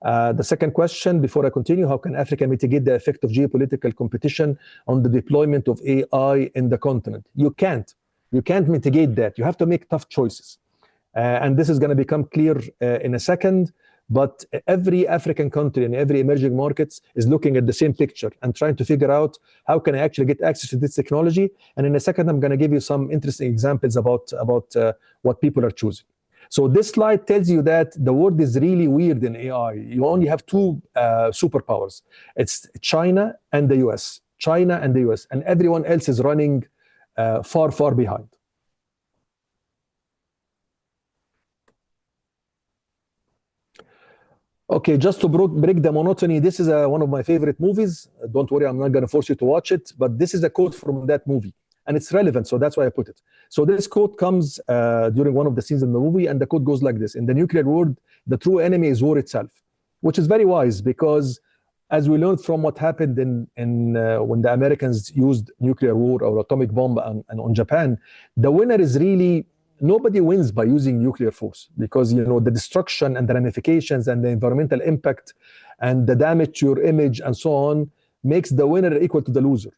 on. The second question, before I continue, how can Africa mitigate the effect of geopolitical competition on the deployment of AI in the continent? You can't. You can't mitigate that. You have to make tough choices. And this is going to become clear in a second. But every African country and every emerging markets is looking at the same picture and trying to figure out how can I actually get access to this technology. And in a second, I'm going to give you some interesting examples about what people are choosing. So this slide tells you that the world is really weird in AI. You only have two superpowers. It's China and the US. China and the US. And everyone else is running far, far behind. Okay, just to break the monotony, this is one of my favorite movies. Don't worry, I'm not going to force you to watch it, but this is a quote from that movie, and it's relevant, so that's why I put it. So this quote comes during one of the scenes in the movie, and the quote goes like this: in the nuclear world, the true enemy is war itself, which is very wise because as we learned from what happened when the Americans used nuclear war or atomic bomb on Japan, the winner is really nobody wins by using nuclear force because the destruction and the ramifications and the environmental impact and the damage to your image and so on makes the winner equal to the loser.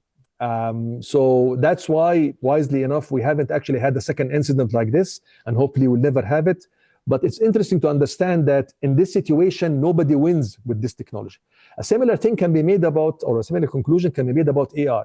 So that's why, wisely enough, we haven't actually had a second incident like this, and hopefully we'll never have it. But it's interesting to understand that in this situation, nobody wins with this technology. A similar thing can be made about, or a similar conclusion can be made about AI.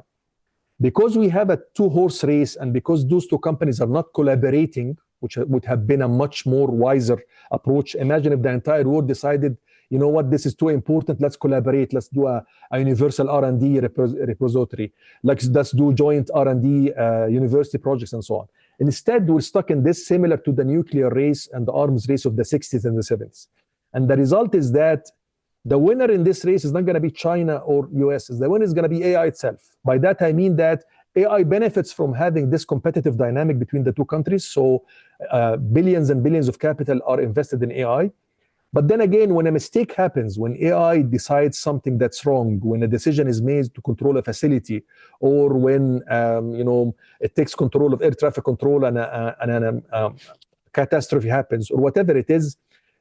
Because we have a two-horse race and because those two companies are not collaborating, which would have been a much more wiser approach. Imagine if the entire world decided, you know what, this is too important, let's collaborate, let's do a universal R&D repository, let's do joint R&D university projects and so on. Instead, we're stuck in this similar to the nuclear race and the arms race of the 60s and the 70s. And the result is that the winner in this race is not going to be China or US. The winner is going to be AI itself. By that, I mean that AI benefits from having this competitive dynamic between the two countries. So billions and billions of capital are invested in AI. But then again, when a mistake happens, when AI decides something that's wrong, when a decision is made to control a facility, or when it takes control of air traffic control and a catastrophe happens, or whatever it is,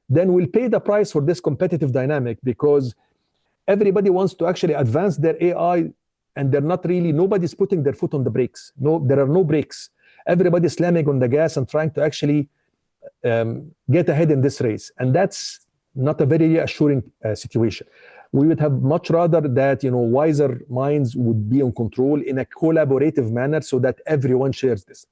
then we'll pay the price for this competitive dynamic because everybody wants to actually advance their AI and nobody's putting their foot on the brakes. No, there are no brakes. Everybody's slamming on the gas and trying to actually get ahead in this race. And that's not a very reassuring situation. We would have much rather that wiser minds would be in control in a collaborative manner so that everyone shares this.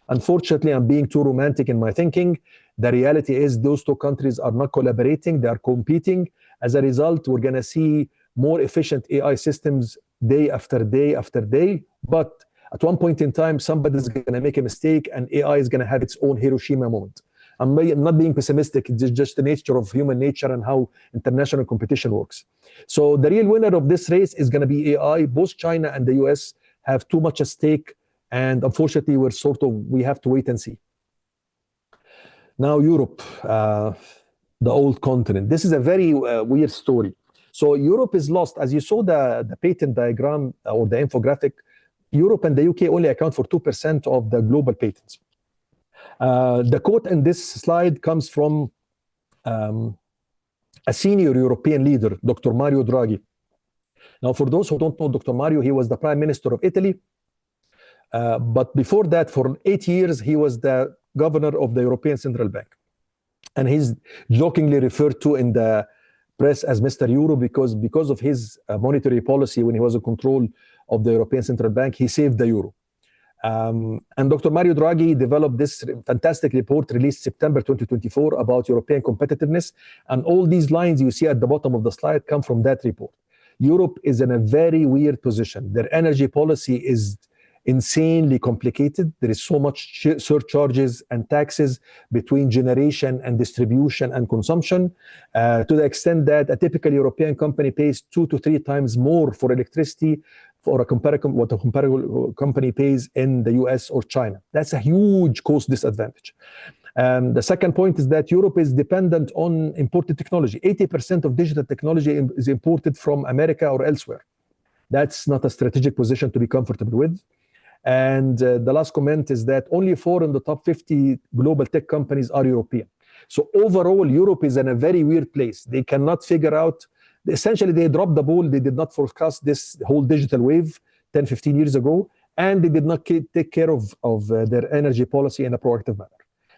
Unfortunately, I'm being too romantic in my thinking. The reality is those two countries are not collaborating, they are competing. As a result, we're going to see more efficient AI systems day after day after day. But at one point in time, somebody's going to make a mistake and AI is going to have its own Hiroshima moment. I'm not being pessimistic, it's just the nature of human nature and how international competition works. So the real winner of this race is going to be AI. Both China and the US have too much at stake. And unfortunately, we have to wait and see. Now, Europe. the old continent. This is a very weird story. So Europe is lost. As you saw the patent diagram or the infographic, Europe and the UK only account for 2% of the global patents. The quote in this slide comes from a senior European leader, Dr. Mario Draghi. Now, for those who don't know Dr. Mario, he was the Prime Minister of Italy. But before that, for 8 years, he was the governor of the European Central Bank. And he's jokingly referred to in the press as Mr. Euro because of his monetary policy when he was in control of the European Central Bank, he saved the euro. And Dr. Mario Draghi developed this fantastic report released September 2024 about European competitiveness. And all these lines you see at the bottom of the slide come from that report. Europe is in a very weird position. Their energy policy is insanely complicated. There is so much surcharges and taxes between generation and distribution and consumption, to the extent that a typical European company pays 2 to 3 times more for electricity for what a comparable company pays in the US or China. That's a huge cost disadvantage. The second point is that Europe is dependent on imported technology. 80% of digital technology is imported from America or elsewhere. That's not a strategic position to be comfortable with. And the last comment is that only 4 in the top 50 global tech companies are European. So overall, Europe is in a very weird place. They cannot figure out, essentially they dropped the ball. They did not forecast this whole digital wave 10, 15 years ago, and they did not take care of their energy policy in a proactive manner.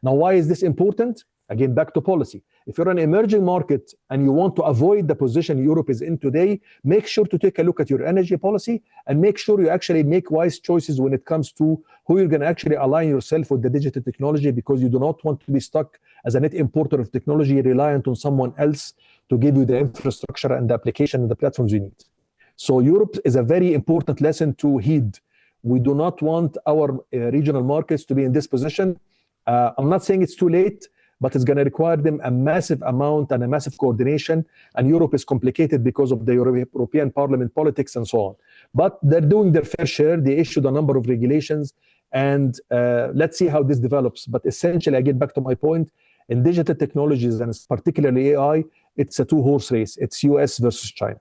Now, why is this important? Again, back to policy. If you're an emerging market and you want to avoid the position Europe is in today, make sure to take a look at your energy policy and make sure you actually make wise choices when it comes to who you're going to actually align yourself with the digital technology, because you do not want to be stuck as a net importer of technology reliant on someone else to give you the infrastructure and the application and the platforms you need. So Europe is a very important lesson to heed. We do not want our regional markets to be in this position. I'm not saying it's too late, but it's going to require them a massive amount and a massive coordination. And Europe is complicated because of the European Parliament politics and so on. But they're doing their fair share. They issued a number of regulations. And let's see how this develops. But essentially, I get back to my point, in digital technologies, and particularly AI, it's a 2-horse race. It's US versus China.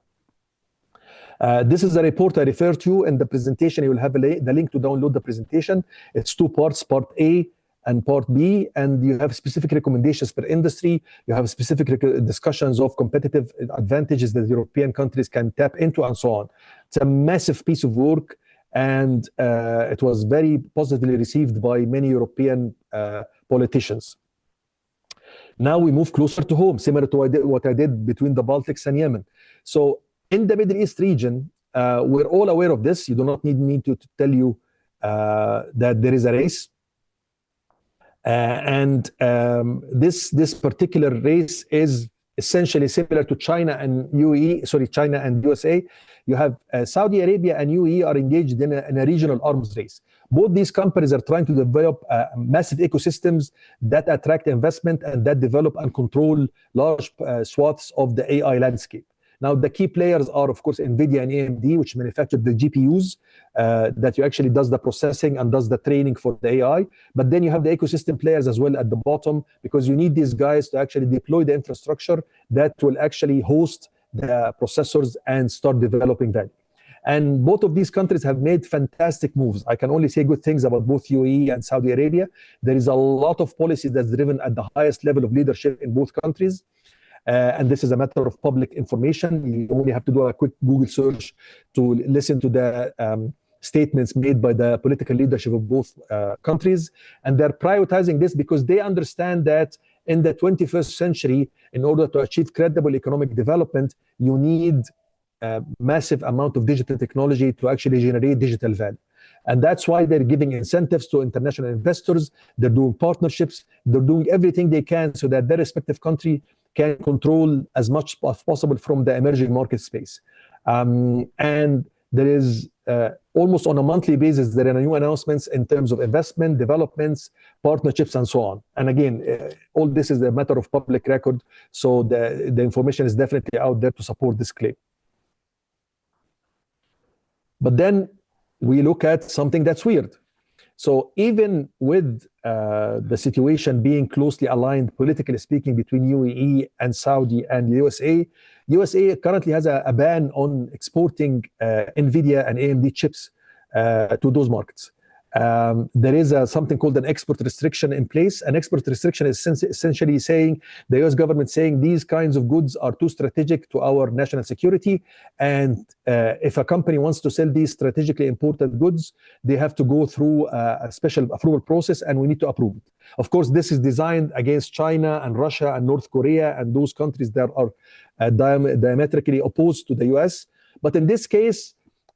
This is a report I referred to in the presentation. You will have the link to download the presentation. It's 2 parts, part A and part B, and you have specific recommendations per industry. You have specific discussions of competitive advantages that European countries can tap into and so on. It's a massive piece of work, and it was very positively received by many European politicians. Now we move closer to home, similar to what I did between the Baltics and Yemen. So in the Middle East region, we're all aware of this. You do not need me to tell you that there is a race. This particular race is essentially similar to China and USA. You have Saudi Arabia and UAE are engaged in a regional arms race. Both these companies are trying to develop massive ecosystems that attract investment and that develop and control large swaths of the AI landscape. Now, the key players are, of course, NVIDIA and AMD, which manufacture the GPUs that you actually does the processing and does the training for the AI. But then you have the ecosystem players as well at the bottom, because you need these guys to actually deploy the infrastructure that will actually host the processors and start developing value. And both of these countries have made fantastic moves. I can only say good things about both UAE and Saudi Arabia. There is a lot of policy that's driven at the highest level of leadership in both countries. And this is a matter of public information. You only have to do a quick Google search to listen to the statements made by the political leadership of both countries. And they're prioritizing this because they understand that in the 21st century, in order to achieve credible economic development, you need a massive amount of digital technology to actually generate digital value. And that's why they're giving incentives to international investors. They're doing partnerships. They're doing everything they can so that their respective country can control as much as possible from the emerging market space. And there is almost on a monthly basis, there are new announcements in terms of investment, developments, partnerships, and so on. And again, all this is a matter of public record. So the information is definitely out there to support this claim. But then we look at something that's weird. So even with the situation being closely aligned, politically speaking, between UAE and Saudi and USA currently has a ban on exporting NVIDIA and AMD chips to those markets. There is something called an export restriction in place. An export restriction is essentially saying, the US government saying these kinds of goods are too strategic to our national security. And if a company wants to sell these strategically important goods, they have to go through a special approval process, and we need to approve it. Of course, this is designed against China and Russia and North Korea and those countries that are diametrically opposed to the US. But in this case,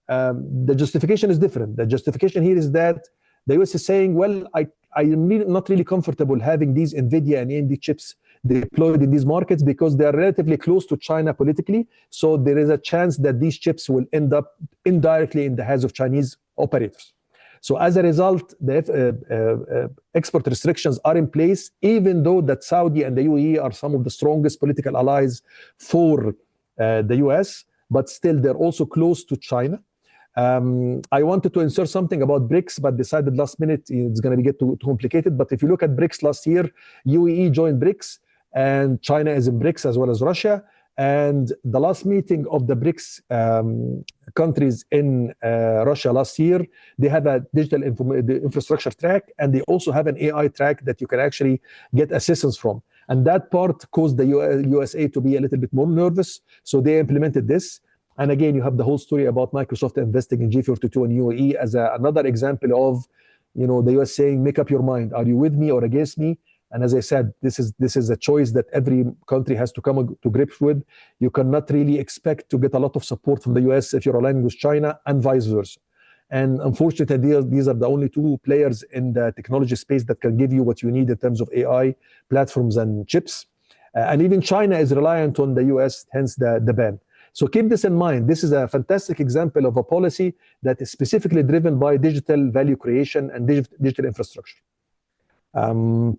the justification is different. The justification here is that the US is saying, well, I am not really comfortable having these NVIDIA and AMD chips deployed in these markets because they are relatively close to China politically. So there is a chance that these chips will end up indirectly in the hands of Chinese operators. So as a result, the export restrictions are in place, even though that Saudi and the UAE are some of the strongest political allies for the US, but still they're also close to China. I wanted to insert something about BRICS, but decided last minute it's going to get too complicated. But if you look at BRICS last year, UAE joined BRICS, and China is in BRICS as well as Russia. And the last meeting of the BRICS countries in Russia last year, they have a digital infrastructure track, and they also have an AI track that you can actually get assistance from. And that part caused the USA to be a little bit more nervous. So they implemented this. And again, you have the whole story about Microsoft investing in G42 and UAE as another example of, the US saying, make up your mind. Are you with me or against me? And as I said, this is a choice that every country has to come to grips with. You cannot really expect to get a lot of support from the US if you're aligning with China, and vice versa. And unfortunately, these are the only two players in the technology space that can give you what you need in terms of AI platforms and chips. And even China is reliant on the US, hence the ban. So keep this in mind. This is a fantastic example of a policy that is specifically driven by digital value creation and digital infrastructure. I'm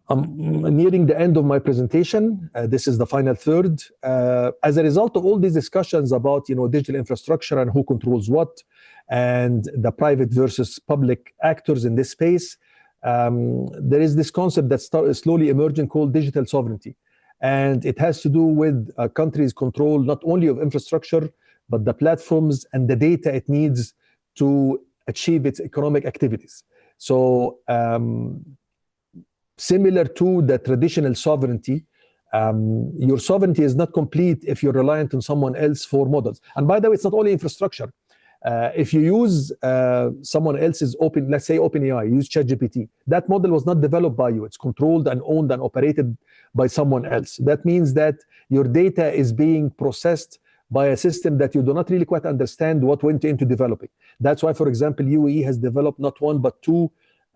nearing the end of my presentation. This is the final third. As a result of all these discussions about digital infrastructure and who controls what, and the private versus public actors in this space, there is this concept that's slowly emerging called digital sovereignty. And it has to do with a country's control not only of infrastructure, but the platforms and the data it needs to achieve its economic activities. So similar to the traditional sovereignty, your sovereignty is not complete if you're reliant on someone else for models. And by the way, it's not only infrastructure. If you use someone else's let's say OpenAI, use ChatGPT, that model was not developed by you. It's controlled and owned and operated by someone else. That means that your data is being processed by a system that you do not really quite understand what went into developing. That's why, for example, UAE has developed not one but two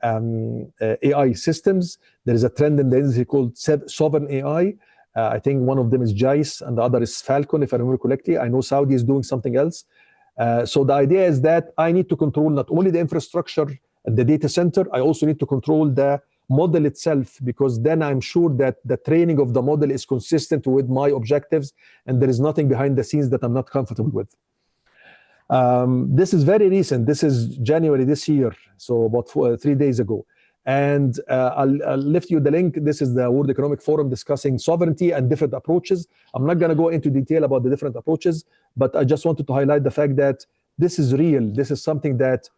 AI systems. There is a trend in the industry called sovereign AI. I think one of them is JICE and the other is Falcon, if I remember correctly. I know Saudi is doing something else. So the idea is that I need to control not only the infrastructure and the data center, I also need to control the model itself, because then I'm sure that the training of the model is consistent with my objectives and there is nothing behind the scenes that I'm not comfortable with. This is very recent. This is January this year, so about 3 days ago. And I'll lift you the link. This is the World Economic Forum discussing sovereignty and different approaches. I'm not going to go into detail about the different approaches, but I just wanted to highlight the fact that this is real. This is something that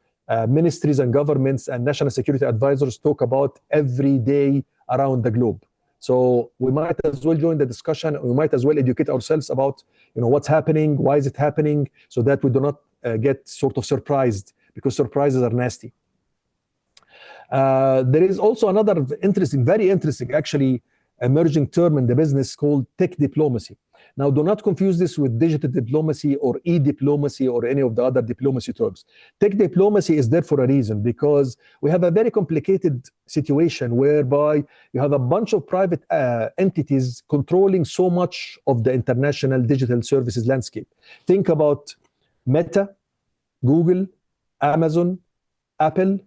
ministries and governments and national security advisors talk about every day around the globe. So we might as well join the discussion. We might as well educate ourselves about what's happening, why is it happening, so that we do not get sort of surprised, because surprises are nasty. There is also another very interesting, actually, emerging term in the business called tech diplomacy. Now, do not confuse this with digital diplomacy or e-diplomacy or any of the other diplomacy terms. Tech diplomacy is there for a reason, because we have a very complicated situation whereby you have a bunch of private entities controlling so much of the international digital services landscape. Think about Meta, Google, Amazon, Apple,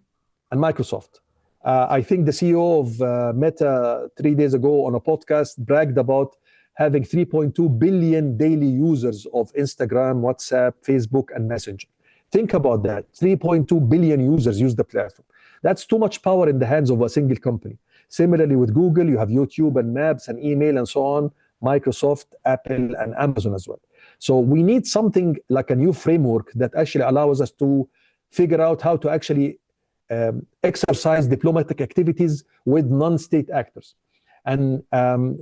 and Microsoft. I think the CEO of Meta 3 days ago on a podcast bragged about having 3.2 billion daily users of Instagram, WhatsApp, Facebook, and Messenger. Think about that. 3.2 billion users use the platform. That's too much power in the hands of a single company. Similarly, with Google, you have YouTube and Maps and email and so on, Microsoft, Apple, and Amazon as well. So we need something like a new framework that actually allows us to figure out how to actually exercise diplomatic activities with non-state actors. And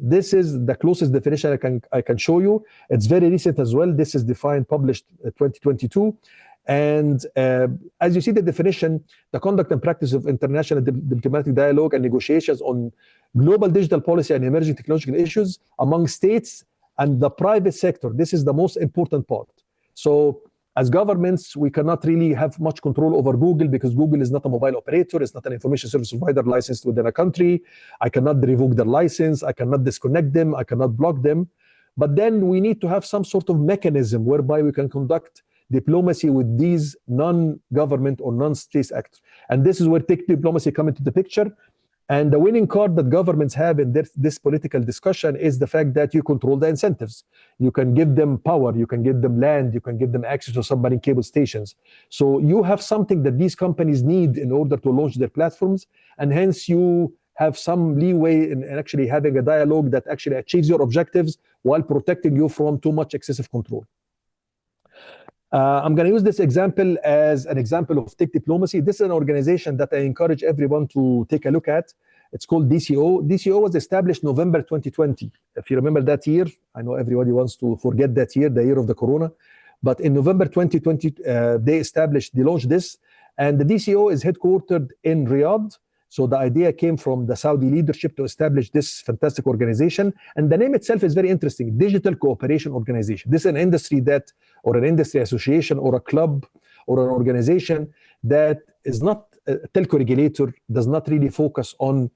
this is the closest definition I can show you. It's very recent as well. This is defined, published 2022. And as you see the definition, the conduct and practice of international diplomatic dialogue and negotiations on global digital policy and emerging technological issues among states and the private sector. This is the most important part. So as governments, we cannot really have much control over Google because Google is not a mobile operator. It's not an information service provider licensed within a country. I cannot revoke their license. I cannot disconnect them. I cannot block them. But then we need to have some sort of mechanism whereby we can conduct diplomacy with these non-government or non-state actors. And this is where tech diplomacy comes into the picture. And the winning card that governments have in this political discussion is the fact that you control the incentives. You can give them power, you can give them land, you can give them access to submarine cable stations. So you have something that these companies need in order to launch their platforms, and hence you have some leeway in actually having a dialogue that actually achieves your objectives while protecting you from too much excessive control. I'm going to use this example as an example of tech diplomacy. This is an organization that I encourage everyone to take a look at. It's called DCO. DCO was established November 2020. If you remember that year, I know everybody wants to forget that year, the year of the corona. But in November 2020, they launched this. And the DCO is headquartered in Riyadh. So the idea came from the Saudi leadership to establish this fantastic organization. And the name itself is very interesting, Digital Cooperation Organization. This is an industry or an industry association or a club or an organization that is not a telco regulator, does not really focus on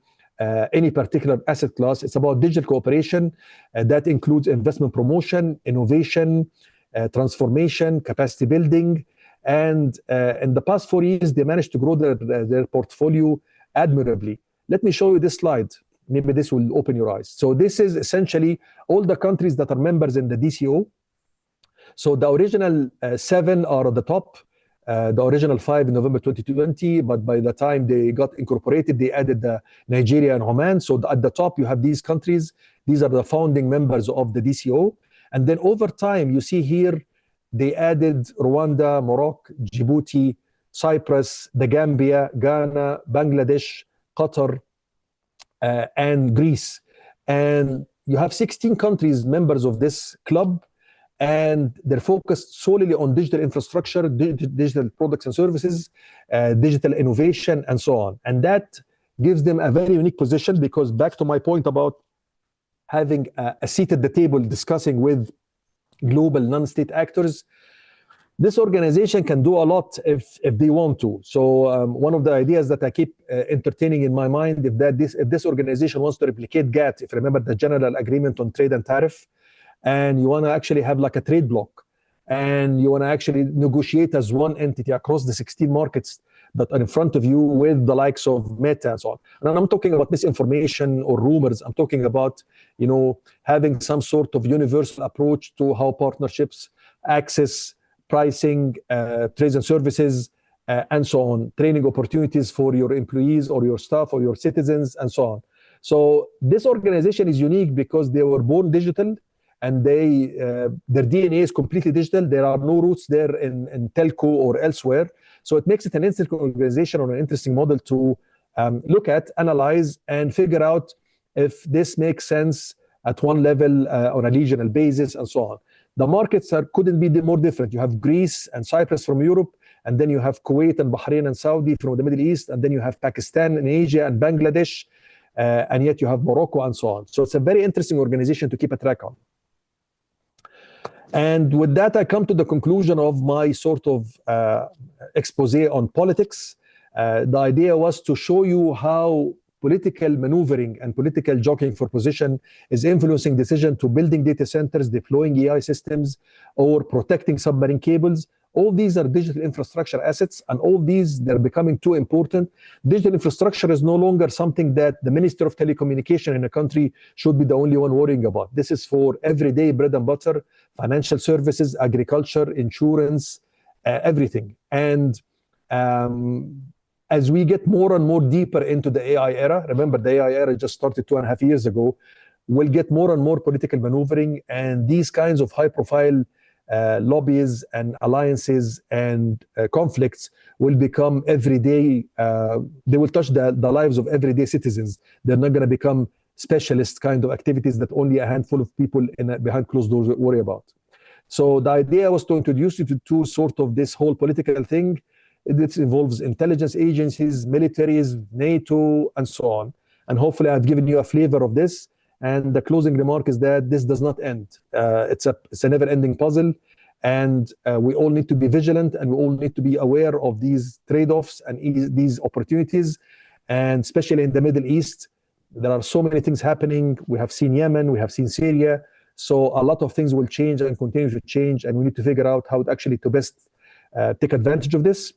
any particular asset class. It's about digital cooperation that includes investment promotion, innovation, transformation, capacity building. And in the past 4 years, they managed to grow their portfolio admirably. Let me show you this slide. Maybe this will open your eyes. So this is essentially all the countries that are members in the DCO. So the original 7 are at the top, the original 5 in November 2020, but by the time they got incorporated, they added Nigeria and Oman. So at the top, you have these countries. These are the founding members of the DCO. And then over time, you see here, they added Rwanda, Morocco, Djibouti, Cyprus, the Gambia, Ghana, Bangladesh, Qatar, and Greece. And you have 16 countries members of this club, and they're focused solely on digital infrastructure, digital products and services, digital innovation, and so on. And that gives them a very unique position because, back to my point about having a seat at the table discussing with global non-state actors, this organization can do a lot if they want to. So one of the ideas that I keep entertaining in my mind is that if this organization wants to replicate GATT, if you remember the General Agreement on Trade and Tariff, and you want to actually have like a trade bloc, and you want to actually negotiate as one entity across the 16 markets that are in front of you with the likes of Meta and so on. And I'm not talking about misinformation or rumors. I'm talking about, having some sort of universal approach to how partnerships access pricing, trades and services, and so on, training opportunities for your employees or your staff or your citizens, and so on. So this organization is unique because they were born digital, and their DNA is completely digital. There are no roots there in telco or elsewhere. So it makes it an interesting organization or an interesting model to look at, analyze, and figure out if this makes sense at one level on a regional basis, and so on. The markets couldn't be more different. You have Greece and Cyprus from Europe, and then you have Kuwait and Bahrain and Saudi from the Middle East, and then you have Pakistan and Asia and Bangladesh, and yet you have Morocco and so on. So it's a very interesting organization to keep a track on. And with that, I come to the conclusion of my sort of expose on politics. The idea was to show you how political maneuvering and political jockeying for position is influencing decision to building data centers, deploying AI systems, or protecting submarine cables. All these are digital infrastructure assets, and all these, they're becoming too important. Digital infrastructure is no longer something that the Minister of Telecommunication in a country should be the only one worrying about. This is for everyday bread and butter, financial services, agriculture, insurance, everything. And as we get more and more deeper into the AI era, remember the AI era just started 2.5 years ago, we'll get more and more political maneuvering, and these kinds of high-profile lobbies and alliances and conflicts will become everyday. They will touch the lives of everyday citizens. They're not going to become specialist kind of activities that only a handful of people behind closed doors worry about. So the idea was to introduce you to sort of this whole political thing. This involves intelligence agencies, militaries, NATO, and so on. And hopefully I've given you a flavor of this. And the closing remark is that this does not end. It's a never-ending puzzle. And we all need to be vigilant, and we all need to be aware of these trade-offs and these opportunities. And especially in the Middle East, there are so many things happening. We have seen Yemen, we have seen Syria. So a lot of things will change and continue to change, and we need to figure out how actually to best take advantage of this.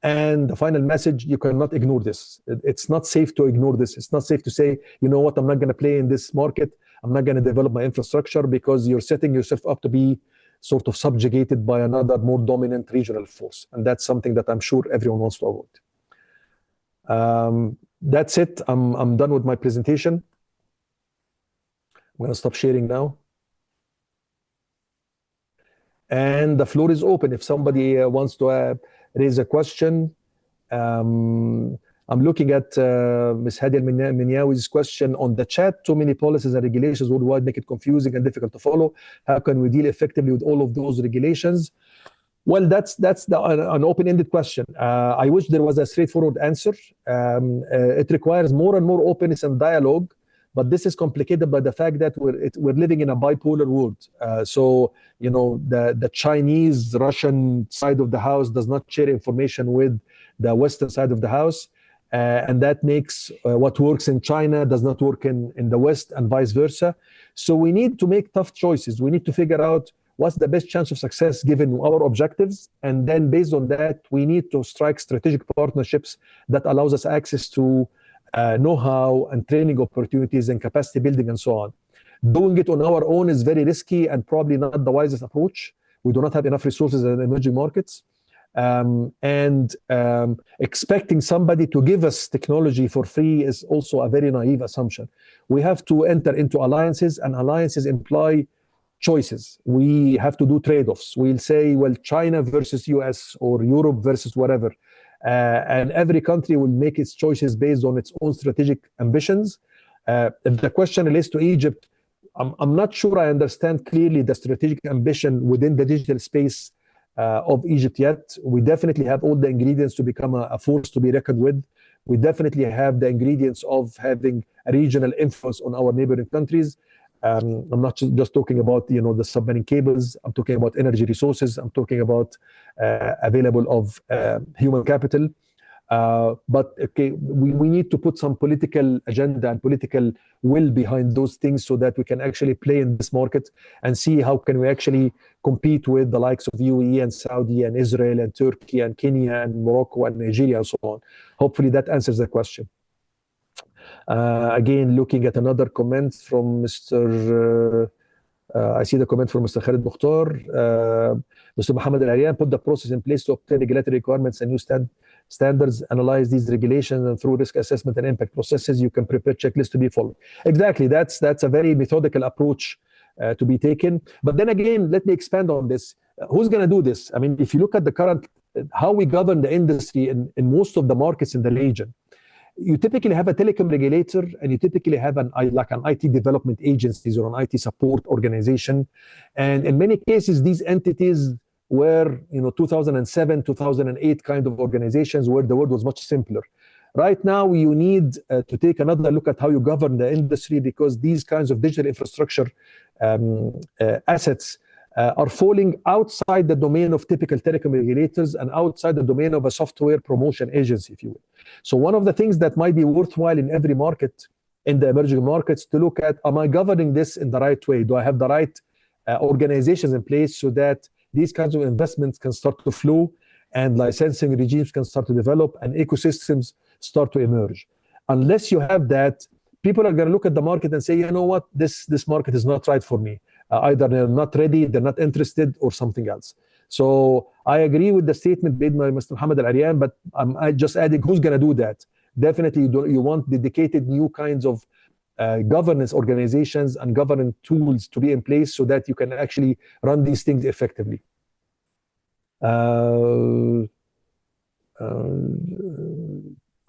And the final message, you cannot ignore this. It's not safe to ignore this. It's not safe to say, you know what, I'm not going to play in this market. I'm not going to develop my infrastructure, because you're setting yourself up to be sort of subjugated by another more dominant regional force. And that's something that I'm sure everyone wants to avoid. That's it. I'm done with my presentation. I'm going to stop sharing now. And the floor is open. If somebody wants to raise a question. I'm looking at Ms. Hadi Al-Minyawi's question on the chat. Too many policies and regulations worldwide make it confusing and difficult to follow. How can we deal effectively with all of those regulations? Well, that's an open-ended question. I wish there was a straightforward answer. It requires more and more openness and dialogue, but this is complicated by the fact that we're living in a bipolar world. So, you know, the Chinese-Russian side of the house does not share information with the Western side of the house. And that makes what works in China does not work in the West, and vice versa. So we need to make tough choices. We need to figure out what's the best chance of success given our objectives. And then based on that, we need to strike strategic partnerships that allows us access to know-how and training opportunities and capacity building and so on. Doing it on our own is very risky and probably not the wisest approach. We do not have enough resources in emerging markets. Expecting somebody to give us technology for free is also a very naive assumption. We have to enter into alliances, and alliances imply choices. We have to do trade-offs. We'll say, well, China versus US or Europe versus whatever. And every country will make its choices based on its own strategic ambitions. If the question relates to Egypt, I'm not sure I understand clearly the strategic ambition within the digital space of Egypt yet. We definitely have all the ingredients to become a force to be reckoned with. We definitely have the ingredients of having a regional influence on our neighboring countries. I'm not just talking about, you know, the submarine cables. I'm talking about energy resources. I'm talking about available of human capital. But okay, we need to put some political agenda and political will behind those things so that we can actually play in this market and see how can we actually compete with the likes of UAE and Saudi and Israel and Turkey and Kenya and Morocco and Nigeria and so on. Hopefully that answers the question. Again, looking at another comment from Mr. I see the comment from Mr. Khalid Mukhtar. Mr. Mohammed Al-Arian, put the process in place to obtain regulatory requirements and new standards, analyze these regulations, and through risk assessment and impact processes, you can prepare checklists to be followed. Exactly, that's a very methodical approach to be taken. But then again, let me expand on this. Who's going to do this? I mean, if you look at the current, how we govern the industry in most of the markets in the region, you typically have a telecom regulator, and you typically have an IT development agencies or an IT support organization. And in many cases, these entities were, 2007, 2008 kind of organizations where the world was much simpler. Right now, you need to take another look at how you govern the industry, because these kinds of digital infrastructure assets are falling outside the domain of typical telecom regulators and outside the domain of a software promotion agency, if you will. So one of the things that might be worthwhile in every market, in the emerging markets, to look at, am I governing this in the right way? Do I have the right organizations in place so that these kinds of investments can start to flow and licensing regimes can start to develop and ecosystems start to emerge? Unless you have that, people are going to look at the market and say, you know what, this market is not right for me. Either they're not ready, they're not interested, or something else. So I agree with the statement made by Mr. Mohammed Al-Aryan, but I'm just adding who's going to do that. Definitely you want dedicated new kinds of governance organizations and governance tools to be in place so that you can actually run these things effectively.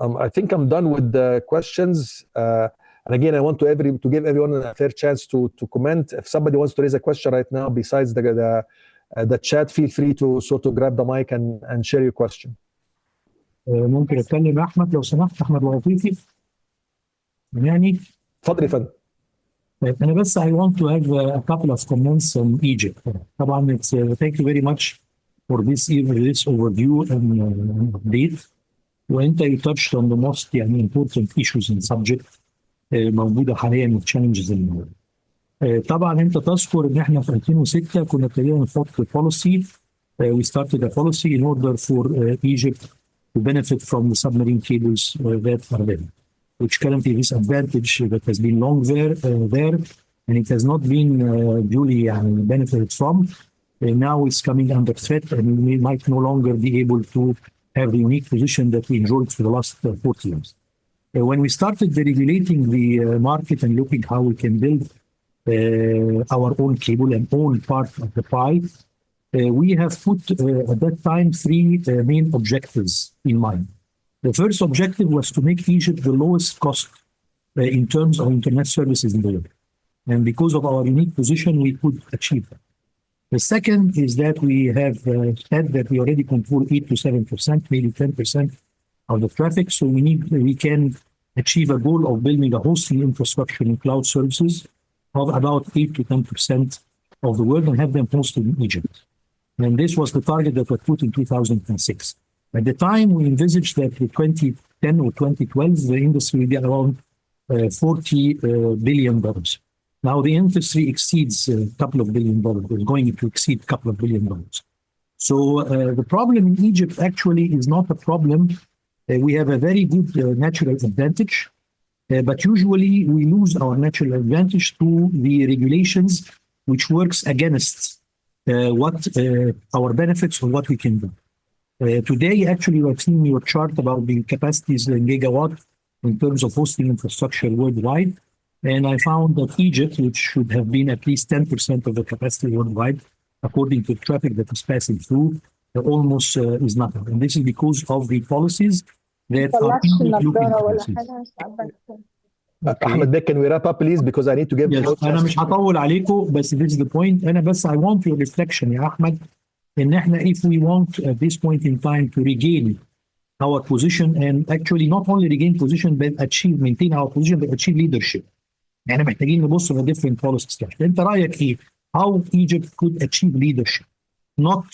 I think I'm done with the questions. And again, I want to give everyone a fair chance to comment. If somebody wants to raise a question right now, besides the chat, feel free to sort of grab the mic and share your question. ممكن اتكلم احمد لو سمحت؟ احمد العطيفي يعني. اتفضل يا فندم. انا بس I want to have a couple of comments on Egypt. طبعا thank you very much for this overview and update. وانت you touched on the most يعني important issues and subject موجوده حاليا challenges الموجوده. طبعا انت تذكر ان احنا في 2006 كنا ابتدينا نحط policy. We started a policy in order for Egypt to benefit from the submarine cables that are there, which currently this advantage that has been long there and it has not been duly benefited from. Now it's coming under threat, and we might no longer be able to have the unique position that we enjoyed for the last 40 years. When we started regulating the market and looking how we can build our own cable and own part of the pie, we have put at that time three main objectives in mind. The first objective was to make Egypt the lowest cost in terms of internet services in the world. And because of our unique position, we could achieve that. The second is that we have said that we already control 8 to 7%, maybe 10% of the traffic. So we can achieve a goal of building a hosting infrastructure in cloud services of about 8 to 10% of the world and have them hosted in Egypt. And this was the target that was put in 2006. At the time, we envisaged that in 2010 or 2012, the industry will be around $40 billion. Now the industry exceeds a couple of $billion, is going to exceed a couple of $1 billion. So the problem in Egypt actually is not a problem. We have a very good natural advantage, but usually we lose our natural advantage through the regulations, which works against what our benefits or what we can do. Today, actually, we've seen your chart about the capacities in gigawatt in terms of hosting infrastructure worldwide. And I found that Egypt, which should have been at least 10% of the capacity worldwide, according to the traffic that is passing through, almost is nothing. And this is because of the policies that are looking Okay. Ahmed, can we wrap up, please? Because I need to give. Yes, أنا مش هطول عليكم, بس this is the point. أنا بس I want your reflection يا أحمد إن إحنا if we want at this point in time to regain our position and actually not only regain position but maintain our position but achieve leadership. يعني محتاجين نبص على different policies. أنت رأيك إيه? How Egypt could achieve leadership, not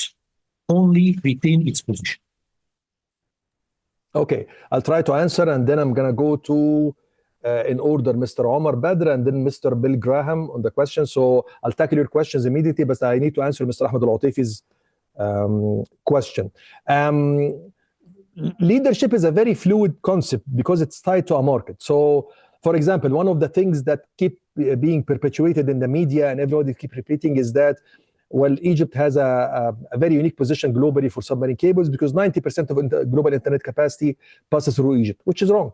only retain its position? Okay, I'll try to answer and then I'm going to go to in order, Mr. Omar Badr and then Mr. Bill Graham on the question. So I'll tackle your questions immediately, but I need to answer Mr. Ahmed Al-Atifi's question. Leadership is a very fluid concept because it's tied to a market. So, for example, one of the things that keep being perpetuated in the media and everybody keep repeating is that, well, Egypt has a very unique position globally for submarine cables because 90% of global internet capacity passes through Egypt, which is wrong.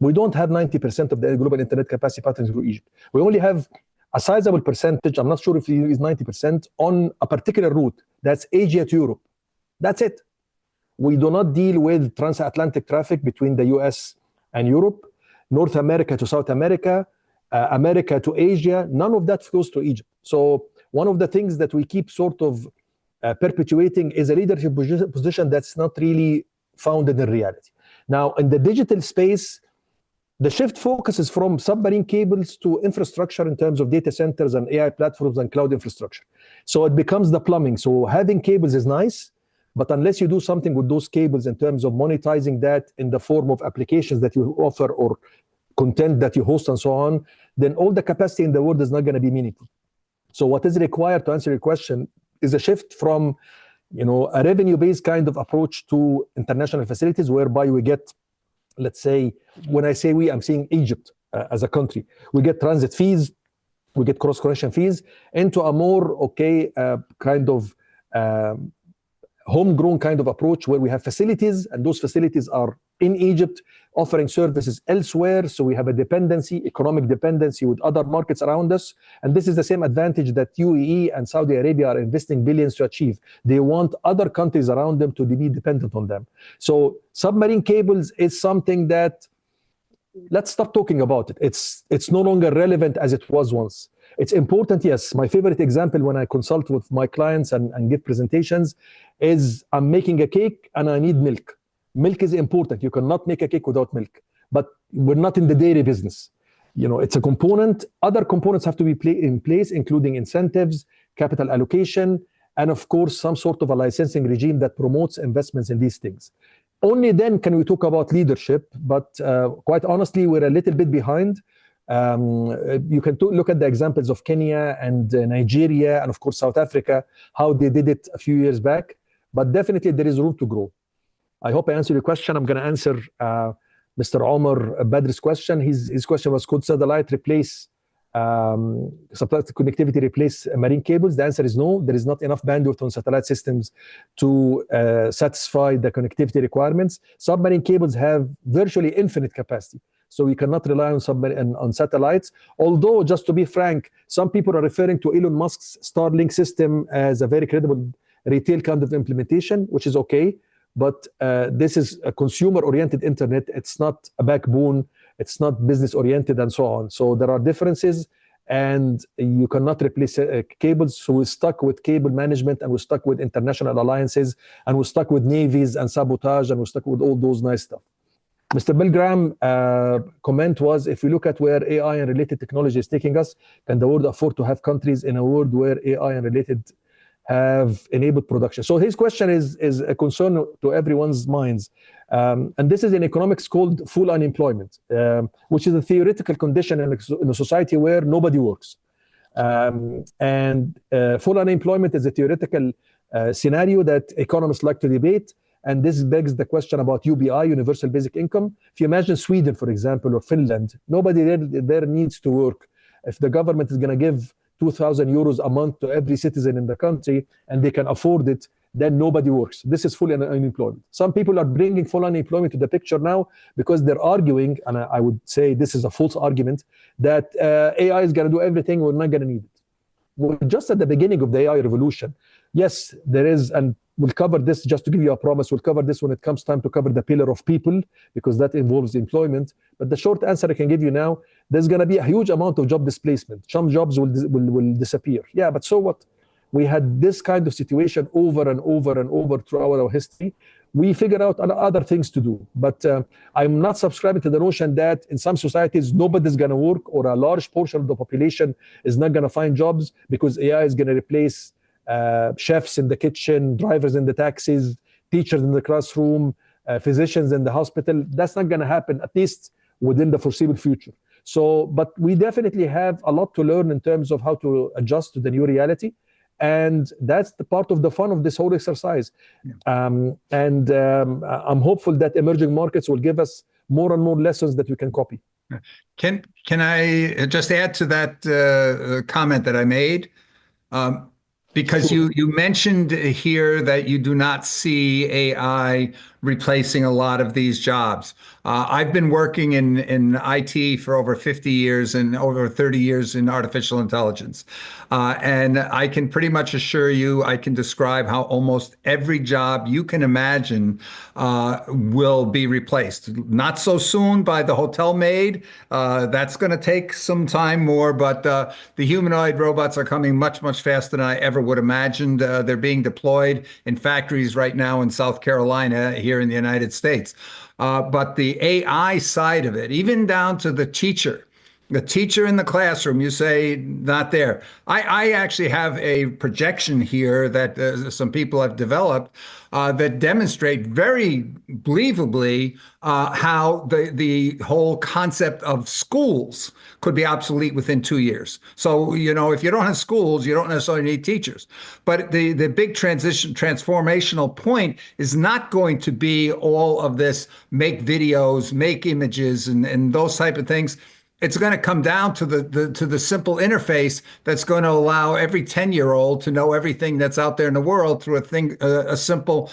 We don't have 90% of the global internet capacity passing through Egypt. We only have a sizable percentage, I'm not sure if it is 90%, on a particular route. That's Asia to Europe. That's it. We do not deal with transatlantic traffic between the US and Europe, North America to South America, America to Asia. None of that flows to Egypt. So one of the things that we keep sort of perpetuating is a leadership position that's not really founded in reality. Now, in the digital space, the shift focuses from submarine cables to infrastructure in terms of data centers and AI platforms and cloud infrastructure. So it becomes the plumbing. So having cables is nice, but unless you do something with those cables in terms of monetizing that in the form of applications that you offer or content that you host and so on, then all the capacity in the world is not going to be meaningful. So what is required to answer your question is a shift from, a revenue-based kind of approach to international facilities whereby we get, let's say, when I say we, I'm saying Egypt as a country. We get transit fees, we get cross-connection fees into a more, kind of homegrown kind of approach where we have facilities, and those facilities are in Egypt offering services elsewhere. So we have a dependency, economic dependency with other markets around us. And this is the same advantage that UAE and Saudi Arabia are investing billions to achieve. They want other countries around them to be dependent on them. So submarine cables is something that, let's stop talking about it. It's no longer relevant as it was once. It's important, yes. My favorite example when I consult with my clients and give presentations is I'm making a cake and I need milk. Milk is important. You cannot make a cake without milk. But we're not in the dairy business. You know, it's a component. Other components have to be in place, including incentives, capital allocation, and of course, some sort of a licensing regime that promotes investments in these things. Only then can we talk about leadership. But quite honestly, we're a little bit behind. You can look at the examples of Kenya and Nigeria and of course South Africa, how they did it a few years back, but definitely there is room to grow. I hope I answered your question. I'm going to answer Mr. Omar Badr's question. His question was, could satellite replace satellite connectivity replace marine cables? The answer is no. There is not enough bandwidth on satellite systems to satisfy the connectivity requirements. Submarine cables have virtually infinite capacity. So we cannot rely on satellites. Although, just to be frank, some people are referring to Elon Musk's Starlink system as a very credible retail kind of implementation, which is okay. But this is a consumer-oriented internet. It's not a backbone. It's not business-oriented and so on. So there are differences, and you cannot replace cables. So we're stuck with cable management, and we're stuck with international alliances, and we're stuck with navies and sabotage, and we're stuck with all those nice stuff. Mr. Bilgram comment was, if we look at where AI and related technology is taking us, can the world afford to have countries in a world where AI and related have enabled production? So his question is a concern to everyone's minds. And this is in economics called full unemployment, which is a theoretical condition in a society where nobody works. Full unemployment is a theoretical scenario that economists like to debate. And this begs the question about UBI, universal basic income. If you imagine Sweden, for example, or Finland, nobody there needs to work. If the government is going to give 2,000 euros a month to every citizen in the country and they can afford it, then nobody works. This is full unemployment. Some people are bringing full unemployment to the picture now because they're arguing, and I would say this is a false argument, that AI is going to do everything, we're not going to need it. We're just at the beginning of the AI revolution. Yes, there is, and we'll cover this, just to give you a promise, we'll cover this when it comes time to cover the pillar of people, because that involves employment. But the short answer I can give you now, there's going to be a huge amount of job displacement. Some jobs will disappear. Yeah, but so what? We had this kind of situation over and over and over throughout our history. We figure out other things to do. But I'm not subscribing to the notion that in some societies, nobody's going to work, or a large portion of the population is not going to find jobs because AI is going to replace chefs in the kitchen, drivers in the taxis, teachers in the classroom, physicians in the hospital. That's not going to happen, at least within the foreseeable future. So, but we definitely have a lot to learn in terms of how to adjust to the new reality. And that's the part of the fun of this whole exercise. I'm hopeful that emerging markets will give us more and more lessons that we can copy. Can I just add to that comment that I made? Because sure. you mentioned here that you do not see AI replacing a lot of these jobs. I've been working in IT for over 50 years and over 30 years in artificial intelligence. And I can pretty much assure you, I can describe how almost every job you can imagine will be replaced. Not so soon by the hotel maid. That's going to take some time more, but the humanoid robots are coming much, much faster than I ever would imagined. They're being deployed in factories right now in South Carolina, here in the United States. But the AI side of it, even down to the teacher in the classroom, you say not there. I actually have a projection here that some people have developed that demonstrate very believably how the whole concept of schools could be obsolete within 2 years. So, you know, if you don't have schools, you don't necessarily need teachers. But the big transformational point is not going to be all of this make videos, make images, and those type of things. it's going to come down to the simple interface that's going to allow every 10-year-old to know everything that's out there in the world through a simple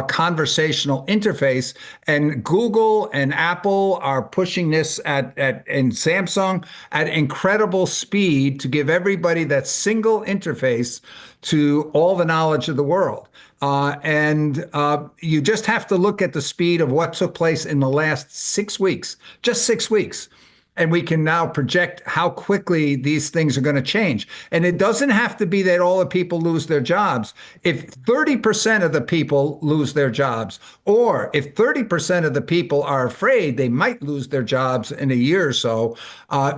conversational interface. And Google and Apple are pushing this and Samsung at incredible speed to give everybody that single interface to all the knowledge of the world. You just have to look at the speed of what took place in the last 6 weeks, just 6 weeks. And we can now project how quickly these things are going to change. And it doesn't have to be that all the people lose their jobs. If 30% of the people lose their jobs, or if 30% of the people are afraid they might lose their jobs in a year or so,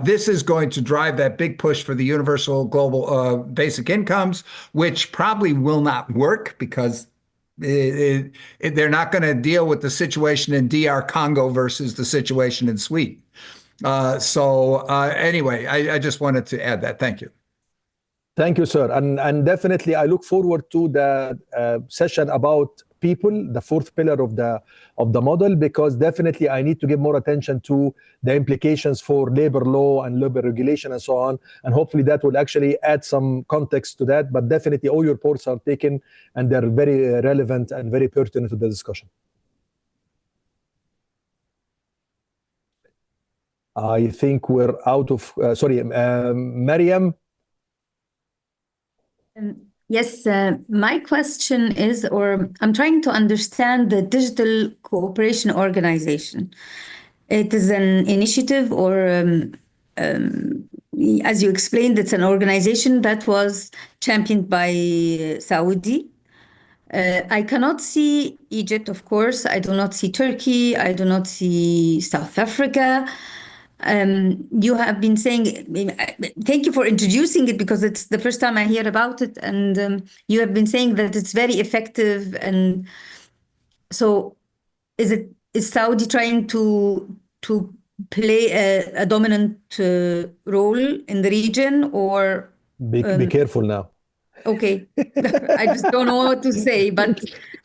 this is going to drive that big push for the universal global basic incomes, which probably will not work because they're not going to deal with the situation in DR Congo versus the situation in Sweden. Anyway, I just wanted to add that. Thank you. Thank you, sir. And definitely, I look forward to the session about people, the fourth pillar of the model, because definitely I need to give more attention to the implications for labor law and labor regulation and so on. And hopefully that will actually add some context to that. But definitely all your reports are taken and they're very relevant and very pertinent to the discussion. I think we're out of, Mariam. Yes, my question is, or I'm trying to understand the Digital Cooperation Organization. It is an initiative, or as you explained, it's an organization that was championed by Saudi. I cannot see Egypt, of course. I do not see Turkey. I do not see South Africa. You have been saying, thank you for introducing it because it's the first time I hear about it, and you have been saying that it's very effective. And so is Saudi trying to play a dominant role in the region, or be careful now? Okay. I just don't know what to say, but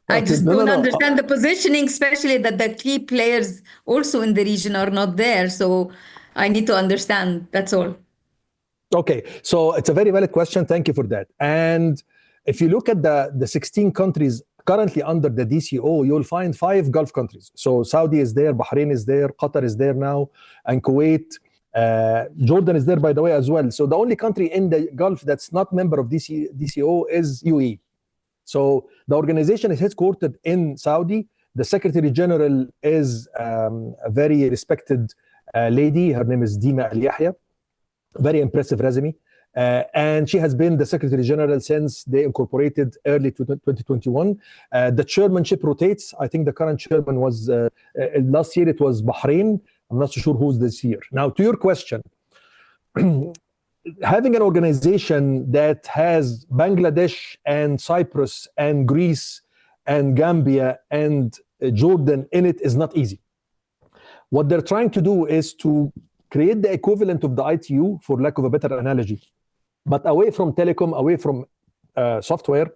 I just don't understand the positioning, especially that the key players also in the region are not there. So I need to understand. That's all. Okay. So it's a very valid question. Thank you for that. And if you look at the 16 countries currently under the DCO, you'll find 5 Gulf countries. So Saudi is there, Bahrain is there, Qatar is there now, and Kuwait. Jordan is there, by the way, as well. So the only country in the Gulf that's not member of DCO is UAE. So the organization is headquartered in Saudi. The Secretary General is a very respected lady. Her name is Dima Al Yahya. Very impressive resume. And she has been the Secretary General since they incorporated early 2021. The chairmanship rotates. I think the current chairman was, last year it was Bahrain. I'm not so sure who's this year. Now, to your question, having an organization that has Bangladesh and Cyprus and Greece and Gambia and Jordan in it is not easy. What they're trying to do is to create the equivalent of the ITU, for lack of a better analogy, but away from telecom, away from software,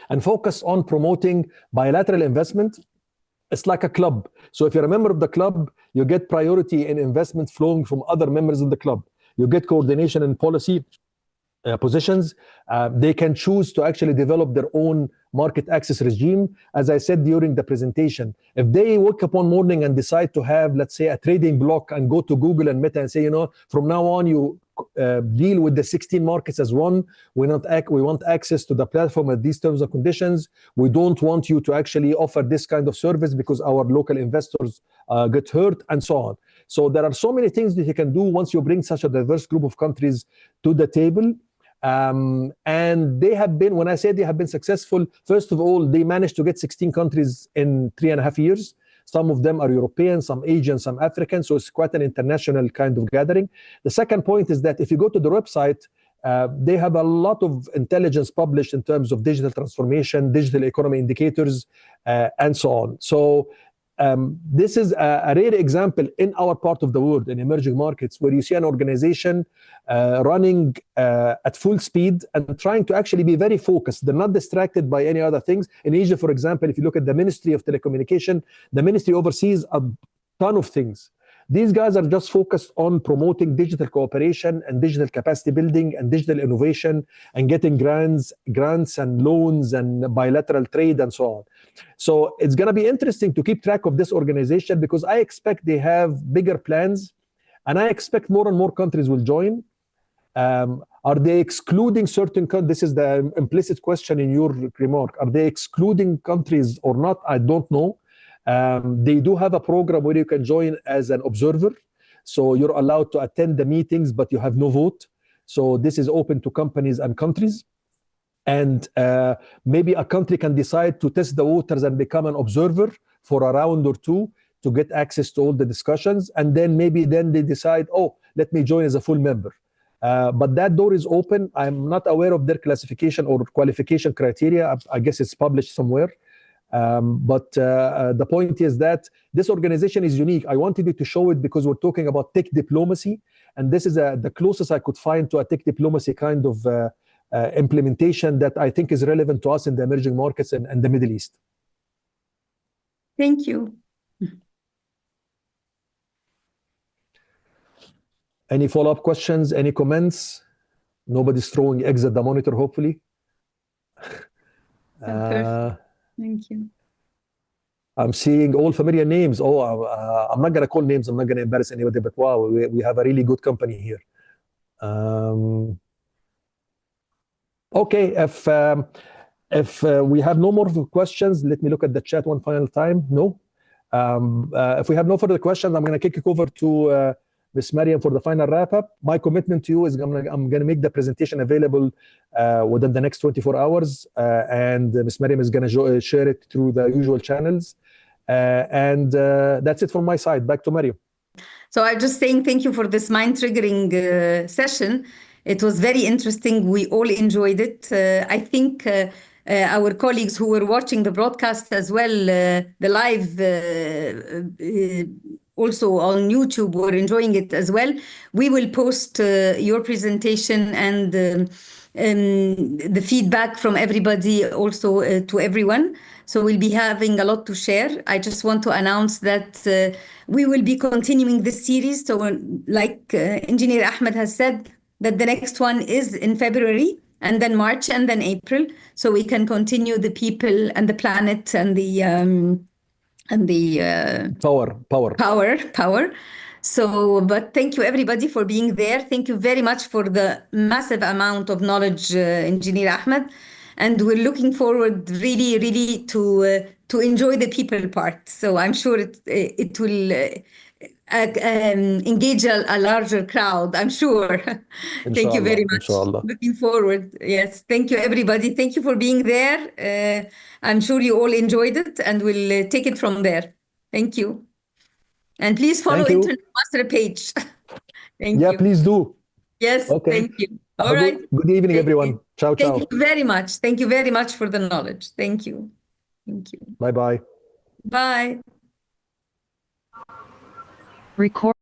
and focus on promoting bilateral investment. It's like a club. So if you're a member of the club, you get priority in investment flowing from other members of the club. You get coordination in policy positions. They can choose to actually develop their own market access regime. As I said during the presentation, if they wake up one morning and decide to have, let's say, a trading block and go to Google and Meta and say, you know, from now on, you deal with the 16 markets as one. We want access to the platform at these terms and conditions. We don't want you to actually offer this kind of service because our local investors get hurt, and so on. So there are so many things that you can do once you bring such a diverse group of countries to the table. And they have been, when I say they have been successful, first of all, they managed to get 16 countries in 3.5 years. Some of them are European, some Asian, some African. So it's quite an international kind of gathering. The second point is that if you go to the website, they have a lot of intelligence published in terms of digital transformation, digital economy indicators, and so on. So this is a rare example in our part of the world, in emerging markets, where you see an organization running at full speed and trying to actually be very focused. They're not distracted by any other things. In Asia, for example, if you look at the Ministry of Telecommunication, the ministry oversees a ton of things. These guys are just focused on promoting digital cooperation and digital capacity building and digital innovation and getting grants and loans and bilateral trade and so on. So it's going to be interesting to keep track of this organization, because I expect they have bigger plans, and I expect more and more countries will join. Are they excluding certain countries? This is the implicit question in your remark. Are they excluding countries or not? I don't know. They do have a program where you can join as an observer. So you're allowed to attend the meetings, but you have no vote. So this is open to companies and countries. And maybe a country can decide to test the waters and become an observer for a round or two to get access to all the discussions. And then maybe then they decide, oh, let me join as a full member. But that door is open. I'm not aware of their classification or qualification criteria. I guess it's published somewhere. But the point is that this organization is unique. I wanted you to show it because we're talking about tech diplomacy. And this is the closest I could find to a tech diplomacy kind of implementation that I think is relevant to us in the emerging markets and the Middle East. Thank you. Any follow-up questions? Any comments? Nobody's throwing eggs at the monitor, hopefully. Perfect. Thank you. I'm seeing all familiar names. Oh, I'm not going to call names. I'm not going to embarrass anybody, but wow, we have a really good company here. Okay, if we have no more questions, let me look at the chat one final time. No. If we have no further questions, I'm going to kick it over to Ms. Mariam for the final wrap-up. My commitment to you is I'm going to make the presentation available within the next 24 hours, and Ms. Mariam is going to share it through the usual channels. And that's it from my side. Back to Mariam. So I'm just saying thank you for this mind-triggering session. It was very interesting. We all enjoyed it. I think our colleagues who were watching the broadcast as well, the live also on YouTube, were enjoying it as well. We will post your presentation and the feedback from everybody also to everyone. So we'll be having a lot to share. I just want to announce that we will be continuing this series. So like Engineer Ahmed has said, that the next one is in February, and then March, and then April. So we can continue the people and the planet and the power. So, but thank you everybody for being there. Thank you very much for the massive amount of knowledge, Engineer Ahmed. And we're looking forward really, really to enjoy the people part. So I'm sure it will engage a larger crowd, I'm sure. Thank you very much. Inshallah. Looking forward. Yes. Thank you, everybody. Thank you for being there. I'm sure you all enjoyed it, and we'll take it from there. Thank you. And please follow Internet Masr page. Thank you. Yeah, please do. Yes, okay. Thank you. All right. Good evening, everyone. Ciao, ciao. Thank you very much. Thank you very much for the knowledge. Thank you. Thank you. Bye-bye. Bye. Record.